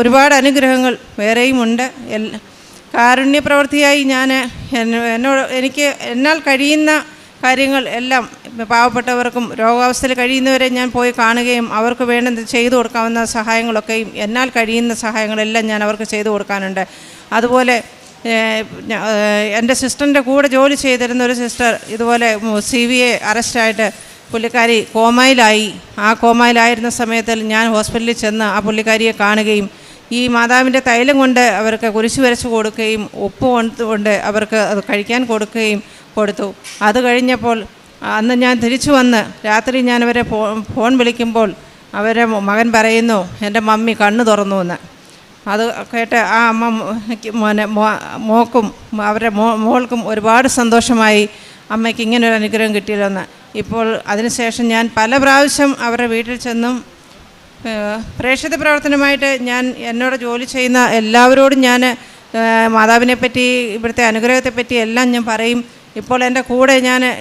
ഒരുപാട് അനുഗ്രഹങ്ങൾ വേറെയും ഉണ്ട്. കാരുണ്യ പ്രവൃത്തിയായി എനിക്ക് എന്നാൽ കഴിയുന്ന കാര്യങ്ങൾ എല്ലാം പാവപ്പെട്ടവർക്കും രോഗാവസ്ഥയിൽ കഴിയുന്നവരെ ഞാൻ പോയി കാണുകയും അവർക്ക് വേണ്ടത് ചെയ്തു കൊടുക്കാവുന്ന സഹായങ്ങളൊക്കെയും എന്നാൽ കഴിയുന്ന സഹായങ്ങളെല്ലാം ഞാൻ അവർക്ക് ചെയ്തു കൊടുക്കാനുണ്ട്. അതുപോലെ എൻ്റെ സിസ്റ്ററിൻ്റെ കൂടെ ജോലി ചെയ്തിരുന്ന ഒരു സിസ്റ്റർ ഇതുപോലെ CVA അറസ്റ്റായിട്ട് പുള്ളിക്കാരി കോമയിലായി. ആ കോമയിലായിരുന്ന സമയത്തിൽ ഞാൻ ഹോസ്പിറ്റലിൽ ചെന്ന് ആ പുള്ളിക്കാരിയെ കാണുകയും ഈ മാതാവിൻ്റെ തൈലം കൊണ്ട് അവർക്ക് കുരിശ് വരച്ച് കൊടുക്കുകയും ഉപ്പ് കൊണ്ട് അവർക്ക് അത് കഴിക്കാൻ കൊടുത്തു. അത് കഴിഞ്ഞപ്പോൾ അന്ന് ഞാൻ തിരിച്ചു വന്ന് രാത്രി ഞാൻ അവരെ ഫോൺ വിളിക്കുമ്പോൾ അവരെ മകൻ പറയുന്നു, എൻ്റെ മമ്മി കണ്ണ് തുറന്നു എന്ന്. അത് കേട്ട് ആ അമ്മ മോക്കും അവരുടെ മോൾക്കും ഒരുപാട് സന്തോഷമായി, അമ്മയ്ക്ക് ഇങ്ങനൊരു അനുഗ്രഹം കിട്ടിയതെന്ന്. ഇപ്പോൾ അതിനുശേഷം ഞാൻ പല പ്രാവശ്യം അവരുടെ വീട്ടിൽ ചെന്നും പ്രേക്ഷിത പ്രവർത്തനമായിട്ട് എന്നോട് ജോലി ചെയ്യുന്ന എല്ലാവരോടും ഞാൻ മാതാവിനെപ്പറ്റി ഇവിടുത്തെ അനുഗ്രഹത്തെപ്പറ്റി എല്ലാം ഞാൻ പറയും. ഇപ്പോൾ എൻ്റെ കൂടെ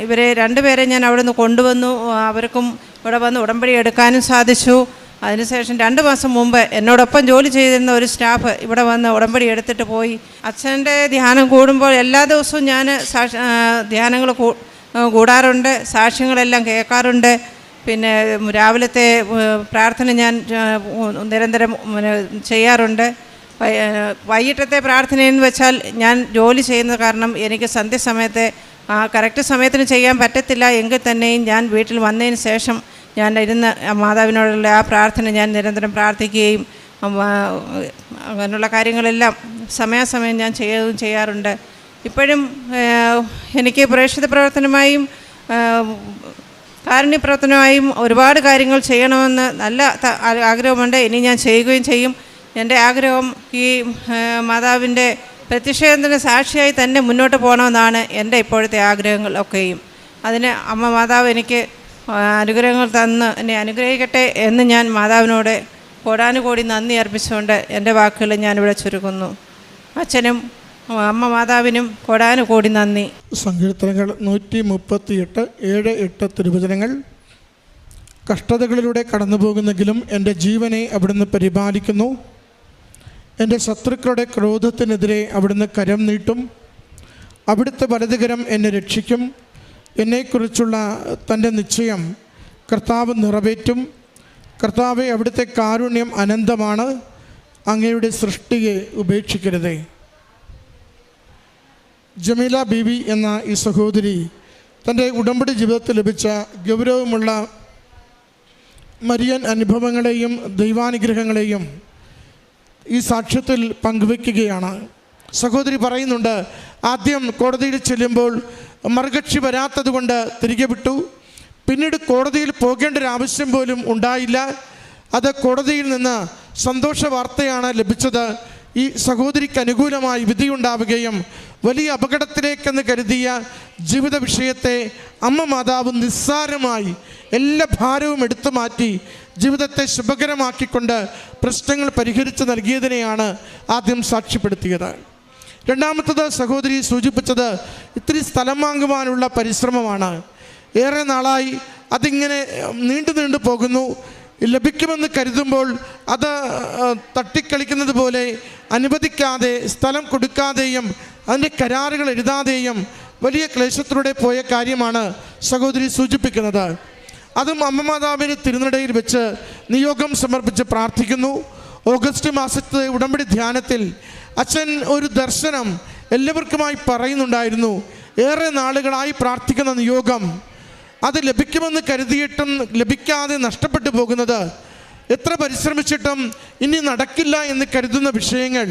ഇവരെ 2 പേരെ ഞാൻ അവിടെ നിന്ന് കൊണ്ടുവന്നു. അവർക്കും ഇവിടെ വന്ന് ഉടമ്പടി എടുക്കാനും സാധിച്ചു. അതിനുശേഷം 2 മാസം മുമ്പ് എന്നോടൊപ്പം ജോലി ചെയ്തിരുന്ന ഒരു സ്റ്റാഫ് ഇവിടെ വന്ന് ഉടമ്പടി എടുത്തിട്ട് പോയി. അച്ഛൻ്റെ ധ്യാനം കൂടുമ്പോൾ എല്ലാ ദിവസവും ഞാൻ ധ്യാനങ്ങൾ കൂടാറുണ്ട്, സാക്ഷ്യങ്ങളെല്ലാം കേൾക്കാറുണ്ട്. പിന്നെ രാവിലത്തെ പ്രാർത്ഥന ഞാൻ നിരന്തരം ചെയ്യാറുണ്ട്. വൈകിട്ടത്തെ പ്രാർത്ഥനയെന്ന് വെച്ചാൽ ഞാൻ ജോലി ചെയ്യുന്ന കാരണം എനിക്ക് സന്ധ്യസമയത്തെ കറക്റ്റ് സമയത്തിന് ചെയ്യാൻ പറ്റത്തില്ല. എങ്കിൽ തന്നെയും ഞാൻ വീട്ടിൽ വന്നതിന് ശേഷം ഞാൻ ഇരുന്ന് മാതാവിനോടുള്ള ആ പ്രാർത്ഥന ഞാൻ നിരന്തരം പ്രാർത്ഥിക്കുകയും അങ്ങനെയുള്ള കാര്യങ്ങളെല്ലാം സമയാസമയം ഞാൻ ചെയ്യാറുണ്ട്. ഇപ്പോഴും എനിക്ക് പ്രേക്ഷിത പ്രവർത്തനമായും കാരുണ്യപ്രവർത്തനമായും ഒരുപാട് കാര്യങ്ങൾ ചെയ്യണമെന്ന് നല്ല ആഗ്രഹമുണ്ട്. ഇനി ഞാൻ ചെയ്യുകയും ചെയ്യും. എൻ്റെ ആഗ്രഹം ഈ മാതാവിൻ്റെ പ്രത്യക്ഷത്തിന് സാക്ഷിയായി തന്നെ മുന്നോട്ട് പോകണമെന്നാണ് എൻ്റെ ഇപ്പോഴത്തെ ആഗ്രഹങ്ങളൊക്കെയും. അതിന് അമ്മ മാതാവ് എനിക്ക് അനുഗ്രഹങ്ങൾ തന്ന് എന്നെ അനുഗ്രഹിക്കട്ടെ എന്ന് ഞാൻ മാതാവിനോട് കോടാനുകോടി നന്ദി അർപ്പിച്ചുകൊണ്ട് എൻ്റെ വാക്കുകൾ ഞാനിവിടെ ചുരുക്കുന്നു. അച്ഛനും അമ്മ മാതാവിനും കോടാനുകോടി നന്ദി. സങ്കീർത്തനങ്ങൾ 138, 7-8 തിരുവചനങ്ങൾ. കഷ്ടതകളിലൂടെ കടന്നു പോകുന്നെങ്കിലും എൻ്റെ ജീവനെ അവിടുന്ന് പരിപാലിക്കുന്നു. എൻ്റെ ശത്രുക്കളുടെ ക്രോധത്തിനെതിരെ അവിടുന്ന് കരം നീട്ടും. അവിടുത്തെ വലതുകരം എന്നെ രക്ഷിക്കും. എന്നെക്കുറിച്ചുള്ള തൻ്റെ നിശ്ചയം കർത്താവ് നിറവേറ്റും. കർത്താവെ, അവിടുത്തെ കാരുണ്യം അനന്തമാണ്. അങ്ങയുടെ സൃഷ്ടിയെ ഉപേക്ഷിക്കരുതേ. ജമീല ബീവി എന്ന ഈ സഹോദരി തൻ്റെ ഉടമ്പടി ജീവിതത്തിൽ ലഭിച്ച ഗൗരവമുള്ള മരിയൻ അനുഭവങ്ങളെയും ദൈവാനുഗ്രഹങ്ങളെയും ഈ സാക്ഷ്യത്തിൽ പങ്കുവയ്ക്കുകയാണ്. സഹോദരി പറയുന്നുണ്ട്, ആദ്യം കോടതിയിൽ ചെല്ലുമ്പോൾ മറുകക്ഷി വരാത്തത് കൊണ്ട് തിരികെ വിട്ടു. പിന്നീട് കോടതിയിൽ പോകേണ്ട ഒരു ആവശ്യം പോലും ഉണ്ടായില്ല. അത് കോടതിയിൽ നിന്ന് സന്തോഷ വാർത്തയാണ് ലഭിച്ചത്. ഈ സഹോദരിക്ക് അനുകൂലമായി വിധിയുണ്ടാവുകയും വലിയ അപകടത്തിലേക്കെന്ന് കരുതിയ ജീവിത വിഷയത്തെ അമ്മ മാതാവ് നിസ്സാരമായി എല്ലാ ഭാരവും എടുത്തു മാറ്റി ജീവിതത്തെ ശുഭകരമാക്കിക്കൊണ്ട് പ്രശ്നങ്ങൾ പരിഹരിച്ച് നൽകിയതിനെയാണ് ആദ്യം സാക്ഷ്യപ്പെടുത്തിയത്. രണ്ടാമത്തത് സഹോദരി സൂചിപ്പിച്ചത് ഇത്തിരി സ്ഥലം വാങ്ങുവാനുള്ള പരിശ്രമമാണ്. ഏറെ നാളായി അതിങ്ങനെ നീണ്ടു പോകുന്നു. ലഭിക്കുമെന്ന് കരുതുമ്പോൾ അത് തട്ടിക്കളിക്കുന്നത് പോലെ അനുവദിക്കാതെ, സ്ഥലം കൊടുക്കാതെയും അതിൻ്റെ കരാറുകൾ എഴുതാതെയും വലിയ ക്ലേശത്തിലൂടെ പോയ കാര്യമാണ് സഹോദരി സൂചിപ്പിക്കുന്നത്. അതും അമ്മ മാതാവിന് തിരുനടയിൽ വെച്ച് നിയോഗം സമർപ്പിച്ച് പ്രാർത്ഥിക്കുന്നു. ഓഗസ്റ്റ് മാസത്തെ ഉടമ്പടി ധ്യാനത്തിൽ അച്ഛൻ ഒരു ദർശനം എല്ലാവർക്കുമായി പറയുന്നുണ്ടായിരുന്നു. ഏറെ നാളുകളായി പ്രാർത്ഥിക്കുന്ന നിയോഗം, അത് ലഭിക്കുമെന്ന് കരുതിയിട്ടും ലഭിക്കാതെ നഷ്ടപ്പെട്ടു പോകുന്നത്, എത്ര പരിശ്രമിച്ചിട്ടും ഇനി നടക്കില്ല എന്ന് കരുതുന്ന വിഷയങ്ങൾ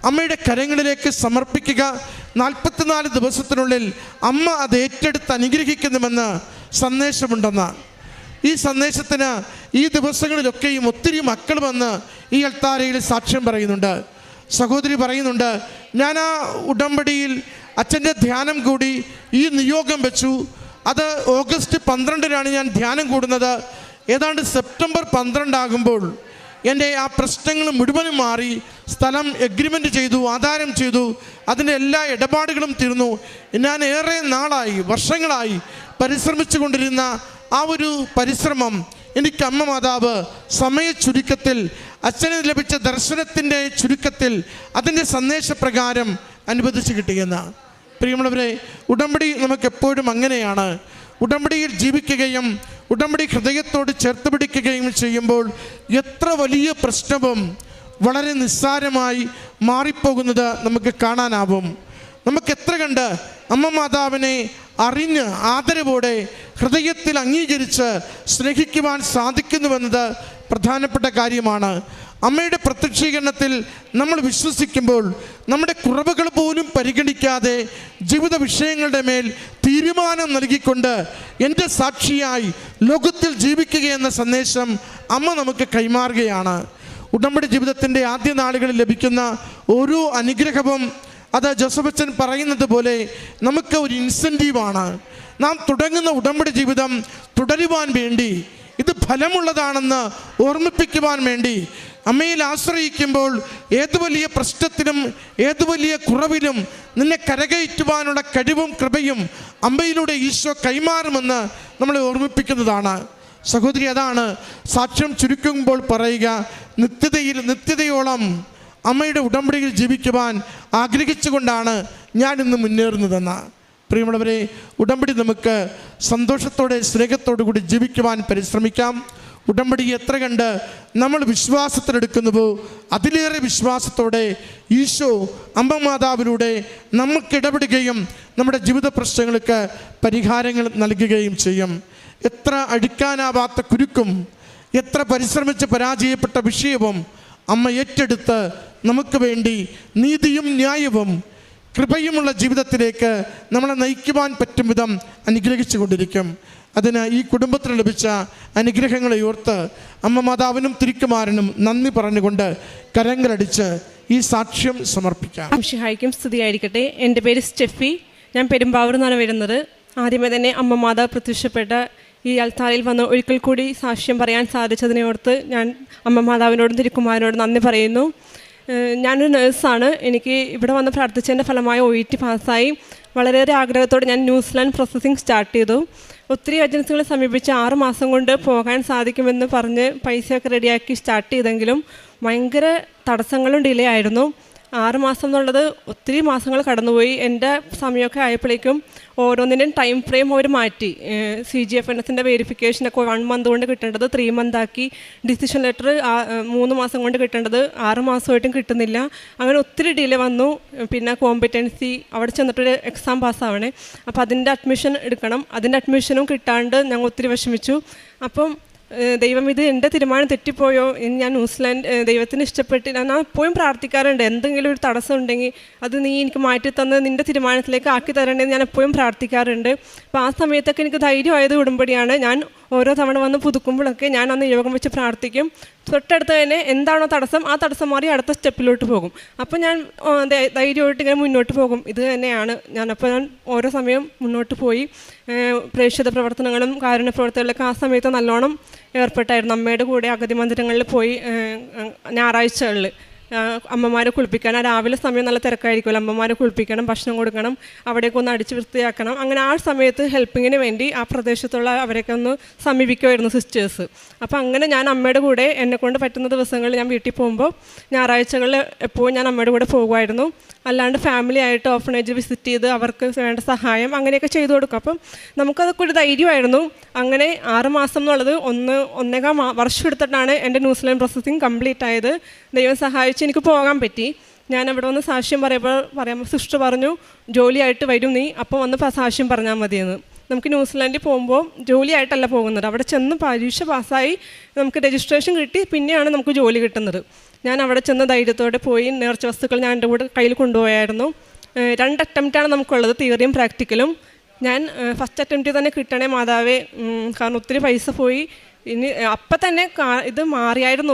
അമ്മയുടെ കരങ്ങളിലേക്ക് സമർപ്പിക്കുക. 44 ദിവസത്തിനുള്ളിൽ അമ്മ അത് ഏറ്റെടുത്ത് അനുഗ്രഹിക്കുന്നുവെന്ന് സന്ദേശമുണ്ടെന്ന്. ഈ സന്ദേശത്തിന് ഈ ദിവസങ്ങളിലൊക്കെയും ഒത്തിരി മക്കൾ വന്ന് ഈ അൾത്താരയിൽ സാക്ഷ്യം പറയുന്നുണ്ട്. സഹോദരി പറയുന്നുണ്ട്, ഞാൻ ആ ഉടമ്പടിയിൽ അച്ഛൻ്റെ ധ്യാനം കൂടി ഈ നിയോഗം വെച്ചു. അത് ഓഗസ്റ്റ് 12-നാണ് ഞാൻ ധ്യാനം കൂടുന്നത്. ഏതാണ്ട് സെപ്റ്റംബർ 12 ആകുമ്പോൾ എൻ്റെ ആ പ്രശ്നങ്ങൾ മുഴുവനും മാറി. സ്ഥലം എഗ്രിമെൻ്റ് ചെയ്തു, ആധാരം ചെയ്തു, അതിൻ്റെ എല്ലാ ഇടപാടുകളും തീർന്നു. ഞാൻ ഏറെ നാളായി, വർഷങ്ങളായി പരിശ്രമിച്ചു കൊണ്ടിരുന്ന ആ ഒരു പരിശ്രമം എനിക്ക് അമ്മ മാതാവ് സമയ ചുരുക്കത്തിൽ, അച്ഛന് ലഭിച്ച ദർശനത്തിൻ്റെ ചുരുക്കത്തിൽ അതിൻ്റെ സന്ദേശപ്രകാരം അനുവദിച്ച് കിട്ടിയെന്ന. പ്രിയമുള്ളവരെ, ഉടമ്പടി നമുക്കെപ്പോഴും അങ്ങനെയാണ്. ഉടമ്പടിയിൽ ജീവിക്കുകയും ഉടമ്പടി ഹൃദയത്തോട് ചേർത്ത് പിടിക്കുകയും ചെയ്യുമ്പോൾ എത്ര വലിയ പ്രശ്നവും വളരെ നിസ്സാരമായി മാറിപ്പോകുന്നത് നമുക്ക് കാണാനാവും. നമുക്ക് എത്ര കണ്ട് അമ്മ മാതാവിനെ അറിഞ്ഞ് ആദരവോടെ ഹൃദയത്തിൽ അംഗീകരിച്ച് സ്നേഹിക്കുവാൻ സാധിക്കുന്നുവെന്നത് പ്രധാനപ്പെട്ട കാര്യമാണ്. അമ്മയുടെ പ്രത്യക്ഷീകരണത്തിൽ നമ്മൾ വിശ്വസിക്കുമ്പോൾ നമ്മുടെ കുറവുകൾ പോലും പരിഗണിക്കാതെ ജീവിത വിഷയങ്ങളുടെ മേൽ തീരുമാനം നൽകിക്കൊണ്ട് എൻ്റെ സാക്ഷിയായി ലോകത്തിൽ ജീവിക്കുകയെന്ന സന്ദേശം അമ്മ നമുക്ക് കൈമാറുകയാണ്. ഉടമ്പടി ജീവിതത്തിൻ്റെ ആദ്യ നാളുകളിൽ ലഭിക്കുന്ന ഓരോ അനുഗ്രഹവും അത് ജോസഫച്ചൻ പറയുന്നത് പോലെ നമുക്ക് ഒരു ഇൻസെൻറ്റീവാണ്. നാം തുടങ്ങുന്ന ഉടമ്പടി ജീവിതം തുടരുവാൻ വേണ്ടി, ഇത് ഫലമുള്ളതാണെന്ന് ഓർമ്മിപ്പിക്കുവാൻ വേണ്ടി അമ്മയിൽ ആശ്രയിക്കുമ്പോൾ ഏതു വലിയ പ്രശ്നത്തിലും ഏതു വലിയ കുറവിലും നിന്നെ കരകയറ്റുവാനുള്ള കഴിവും കൃപയും അമ്മയിലൂടെ ഈശോ കൈമാറുമെന്ന് നമ്മളെ ഓർമ്മിപ്പിക്കുന്നതാണ്. സഹോദരി, അതാണ് സാക്ഷ്യം ചുരുക്കുമ്പോൾ പറയുക, നിത്യതയോളം അമ്മയുടെ ഉടമ്പടിയിൽ ജീവിക്കുവാൻ ആഗ്രഹിച്ചുകൊണ്ടാണ് ഞാൻ ഇന്ന് മുന്നേറുന്നതെന്ന്. പ്രിയമുള്ളവരെ, ഉടമ്പടി നമുക്ക് സന്തോഷത്തോടെ സ്നേഹത്തോടു കൂടി ജീവിക്കുവാൻ പരിശ്രമിക്കാം. ഉടമ്പടി എത്ര കണ്ട് നമ്മൾ വിശ്വാസത്തിലെടുക്കുന്നുവോ അതിലേറെ വിശ്വാസത്തോടെ ഈശോ അമ്മ മാതാവിലൂടെ നമുക്ക് ഇടപെടുകയും നമ്മുടെ ജീവിത പ്രശ്നങ്ങൾക്ക് പരിഹാരങ്ങൾ നൽകുകയും ചെയ്യും. എത്ര അടുക്കാനാവാത്ത കുരുക്കും എത്ര പരിശ്രമിച്ച് പരാജയപ്പെട്ട വിഷയവും അമ്മ ഏറ്റെടുത്ത് നമുക്ക് വേണ്ടി നീതിയും ന്യായവും കൃപയുമുള്ള ജീവിതത്തിലേക്ക് നമ്മളെ നയിക്കുവാൻ പറ്റും വിധം അനുഗ്രഹിച്ചു കൊണ്ടിരിക്കും. അതിന് ഈ കുടുംബത്തിന് ലഭിച്ച അനുഗ്രഹങ്ങളെ ഓർത്ത് അമ്മ മാതാവിനും തിരുക്കുമാരനും നന്ദി പറഞ്ഞുകൊണ്ട് കരങ്ങളടിച്ച് ഈ സാക്ഷ്യം സമർപ്പിക്കാം. ഹായ്ക്കും സ്തുതിയായിരിക്കട്ടെ. എൻ്റെ പേര് സ്റ്റെഫി. ഞാൻ പെരുമ്പാവൂർ നിന്നാണ് വരുന്നത്. ആദ്യമേ തന്നെ അമ്മ മാതാവ് പ്രത്യക്ഷപ്പെട്ട ഈ അൽത്താരയിൽ വന്ന് ഒരിക്കൽ കൂടി സാക്ഷ്യം പറയാൻ സാധിച്ചതിനെ ഓർത്ത് ഞാൻ അമ്മ മാതാവിനോടും തിരുക്കുമാരനോടും നന്ദി പറയുന്നു. ഞാനൊരു നേഴ്സാണ്. എനിക്ക് ഇവിടെ വന്ന് പ്രാർത്ഥിച്ചതിൻ്റെ ഫലമായി OET പാസ്സായി. വളരെയേറെ ആഗ്രഹത്തോടെ ഞാൻ ന്യൂസിലാൻഡ് പ്രോസസ്സിംഗ് സ്റ്റാർട്ട് ചെയ്തു. ഒത്തിരി ഏജൻസികളെ സമീപിച്ച് 6 മാസം കൊണ്ട് പോകാൻ സാധിക്കുമെന്ന് പറഞ്ഞ് പൈസയൊക്കെ റെഡിയാക്കി സ്റ്റാർട്ട് ചെയ്തെങ്കിലും ഭയങ്കര തടസ്സങ്ങളും ഡിലേ ആയിരുന്നു. 6 മാസം എന്നുള്ളത് ഒത്തിരി മാസങ്ങൾ കടന്നുപോയി. എൻ്റെ സമയമൊക്കെ ആയപ്പോഴേക്കും ഓരോന്നിൻ്റെയും ടൈം ഫ്രെയിം അവർ മാറ്റി. CGFNS വെരിഫിക്കേഷനൊക്കെ 1 മന്ത് കൊണ്ട് കിട്ടേണ്ടത് 3 മന്ത് ആക്കി. ഡിസിഷൻ ലെറ്റർ 3 മാസം കൊണ്ട് കിട്ടേണ്ടത് 6 മാസമായിട്ടും കിട്ടുന്നില്ല. അങ്ങനെ ഒത്തിരി ഡിലേ വന്നു. പിന്നെ കോമ്പറ്റൻസി അവിടെ ചെന്നിട്ടൊരു എക്സാം പാസ്സാവണേ, അപ്പോൾ അതിൻ്റെ അഡ്മിഷൻ എടുക്കണം. അതിൻ്റെ അഡ്മിഷനും കിട്ടാണ്ട് ഞങ്ങൾ ഒത്തിരി വിഷമിച്ചു. അപ്പം ദൈവം, ഇത് എൻ്റെ തീരുമാനം തെറ്റിപ്പോയോ, ഞാൻ ന്യൂസിലാൻഡ് ദൈവത്തിന് ഇഷ്ടപ്പെട്ടില്ല. ഞാൻ എപ്പോഴും പ്രാർത്ഥിക്കാറുണ്ട്, എന്തെങ്കിലും ഒരു തടസ്സം ഉണ്ടെങ്കിൽ അത് നീ എനിക്ക് മാറ്റി തന്ന് നിൻ്റെ തീരുമാനത്തിലേക്ക് ആക്കി തരേണ്ടതെന്ന് ഞാൻ എപ്പോഴും പ്രാർത്ഥിക്കാറുണ്ട്. അപ്പോൾ ആ സമയത്തൊക്കെ എനിക്ക് ധൈര്യമായത് ഉടമ്പടിയാണ്. ഞാൻ ഓരോ തവണ വന്ന് പുതുക്കുമ്പോഴൊക്കെ ഞാൻ അന്ന് യോഗം വെച്ച് പ്രാർത്ഥിക്കും. തൊട്ടടുത്ത് തന്നെ എന്താണോ തടസ്സം, ആ തടസ്സം മാറി അടുത്ത സ്റ്റെപ്പിലോട്ട് പോകും. അപ്പോൾ ഞാൻ ധൈര്യമായിട്ട് ഇങ്ങനെ മുന്നോട്ട് പോകും. ഇത് തന്നെയാണ് ഞാനപ്പോൾ ഞാൻ ഓരോ സമയം മുന്നോട്ട് പോയി. പ്രേക്ഷിത പ്രവർത്തനങ്ങളും കാരുണ്യ പ്രവർത്തനങ്ങളിലൊക്കെ ആ സമയത്ത് നല്ലോണം ഏർപ്പെട്ടായിരുന്നു. അമ്മയുടെ കൂടെ അഗതി മന്ദിരങ്ങളിൽ പോയി ഞായറാഴ്ചകളിൽ അമ്മമാരെ കുളിപ്പിക്കാൻ. രാവിലെ സമയം നല്ല തിരക്കായിരിക്കുമല്ലോ, അമ്മമാരെ കുളിപ്പിക്കണം, ഭക്ഷണം കൊടുക്കണം, അവിടേക്ക് ഒന്ന് അടിച്ച് വൃത്തിയാക്കണം. അങ്ങനെ ആ സമയത്ത് ഹെൽപ്പിങ്ങിന് വേണ്ടി ആ പ്രദേശത്തുള്ള അവരെയൊക്കെ ഒന്ന് സമീപിക്കുമായിരുന്നു സിസ്റ്റേഴ്സ്. അപ്പോൾ അങ്ങനെ ഞാൻ അമ്മയുടെ കൂടെ എന്നെക്കൊണ്ട് പറ്റുന്ന ദിവസങ്ങളിൽ ഞാൻ വീട്ടിൽ പോകുമ്പോൾ ഞായറാഴ്ചകളിൽ എപ്പോഴും ഞാൻ അമ്മയുടെ കൂടെ പോകുമായിരുന്നു. അല്ലാണ്ട് ഫാമിലി ആയിട്ട് ഓർഫനേജ് വിസിറ്റ് ചെയ്ത് അവർക്ക് വേണ്ട സഹായം അങ്ങനെയൊക്കെ ചെയ്തു കൊടുക്കും. അപ്പം നമുക്കതൊക്കെ ഒരു ധൈര്യമായിരുന്നു. അങ്ങനെ 6 മാസം എന്നുള്ളത് 1.5 വർഷം എടുത്തിട്ടാണ് എൻ്റെ ന്യൂസിലാൻഡ് പ്രോസസ്സിംഗ് കംപ്ലീറ്റ് ആയത്. ദൈവം സഹായിച്ച് എനിക്ക് പോകാൻ പറ്റി. ഞാൻ അവിടെ വന്ന് സാക്ഷ്യം പറയുമ്പോൾ സിസ്റ്റർ പറഞ്ഞു, ജോലിയായിട്ട് വരും നീ, അപ്പോൾ വന്ന് സാക്ഷ്യം പറഞ്ഞാൽ മതിയെന്ന്. നമുക്ക് ന്യൂസിലാൻഡിൽ പോകുമ്പോൾ ജോലിയായിട്ടല്ല പോകുന്നത്, അവിടെ ചെന്ന് പരീക്ഷ പാസ്സായി നമുക്ക് രജിസ്ട്രേഷൻ കിട്ടി, പിന്നെയാണ് നമുക്ക് ജോലി കിട്ടുന്നത്. ഞാൻ അവിടെ ചെന്ന് ധൈര്യത്തോടെ പോയി. നേർച്ച വസ്തുക്കൾ ഞാൻ എൻ്റെ കൂടെ കയ്യിൽ കൊണ്ടുപോയായിരുന്നു. 2 അറ്റംപ്റ്റാണ് നമുക്കുള്ളത്, തിയറിയും പ്രാക്ടിക്കലും. ഞാൻ ഫസ്റ്റ് അറ്റംപ്റ്റിൽ തന്നെ കിട്ടണേ മാതാവേ, കാരണം ഒത്തിരി പൈസ പോയി. ഇനി അപ്പം തന്നെ ഇത് മാറിയായിരുന്നു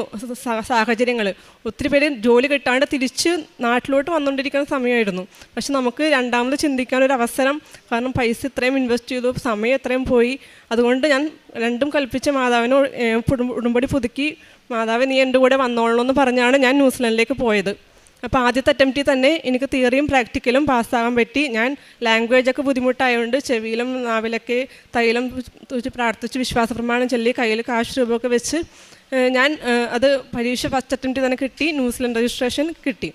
സാഹചര്യങ്ങൾ. ഒത്തിരി പേര് ജോലി കിട്ടാണ്ട് തിരിച്ച് നാട്ടിലോട്ട് വന്നുകൊണ്ടിരിക്കുന്ന സമയമായിരുന്നു. പക്ഷെ നമുക്ക് രണ്ടാമത് ചിന്തിക്കാനൊരു അവസരം, കാരണം പൈസ ഇത്രയും ഇൻവെസ്റ്റ് ചെയ്തു, സമയം എത്രയും പോയി. അതുകൊണ്ട് ഞാൻ രണ്ടും കൽപ്പിച്ച് മാതാവിന് ഉടമ്പടി പുതുക്കി, മാതാവ് നീ എൻ്റെ കൂടെ വന്നോളൂ എന്ന് പറഞ്ഞാണ് ഞാൻ ന്യൂസിലാൻഡിലേക്ക് പോയത്. അപ്പോൾ ആദ്യത്തെ അറ്റംപ്റ്റിൽ തന്നെ എനിക്ക് തിയറിയും പ്രാക്ടിക്കലും പാസ്സാകാൻ പറ്റി. ഞാൻ ലാംഗ്വേജൊക്കെ ബുദ്ധിമുട്ടായതുകൊണ്ട് ചെവിയിലും നാവിലൊക്കെ തൈലം പ്രാർത്ഥിച്ച് വിശ്വാസ പ്രമാണം ചൊല്ലി കയ്യിൽ കാശ് രൂപയൊക്കെ വെച്ച് ഞാൻ അത് പരീക്ഷ ഫസ്റ്റ് അറ്റംപ്റ്റിൽ തന്നെ കിട്ടി. ന്യൂസിലാൻഡ് രജിസ്ട്രേഷൻ കിട്ടി.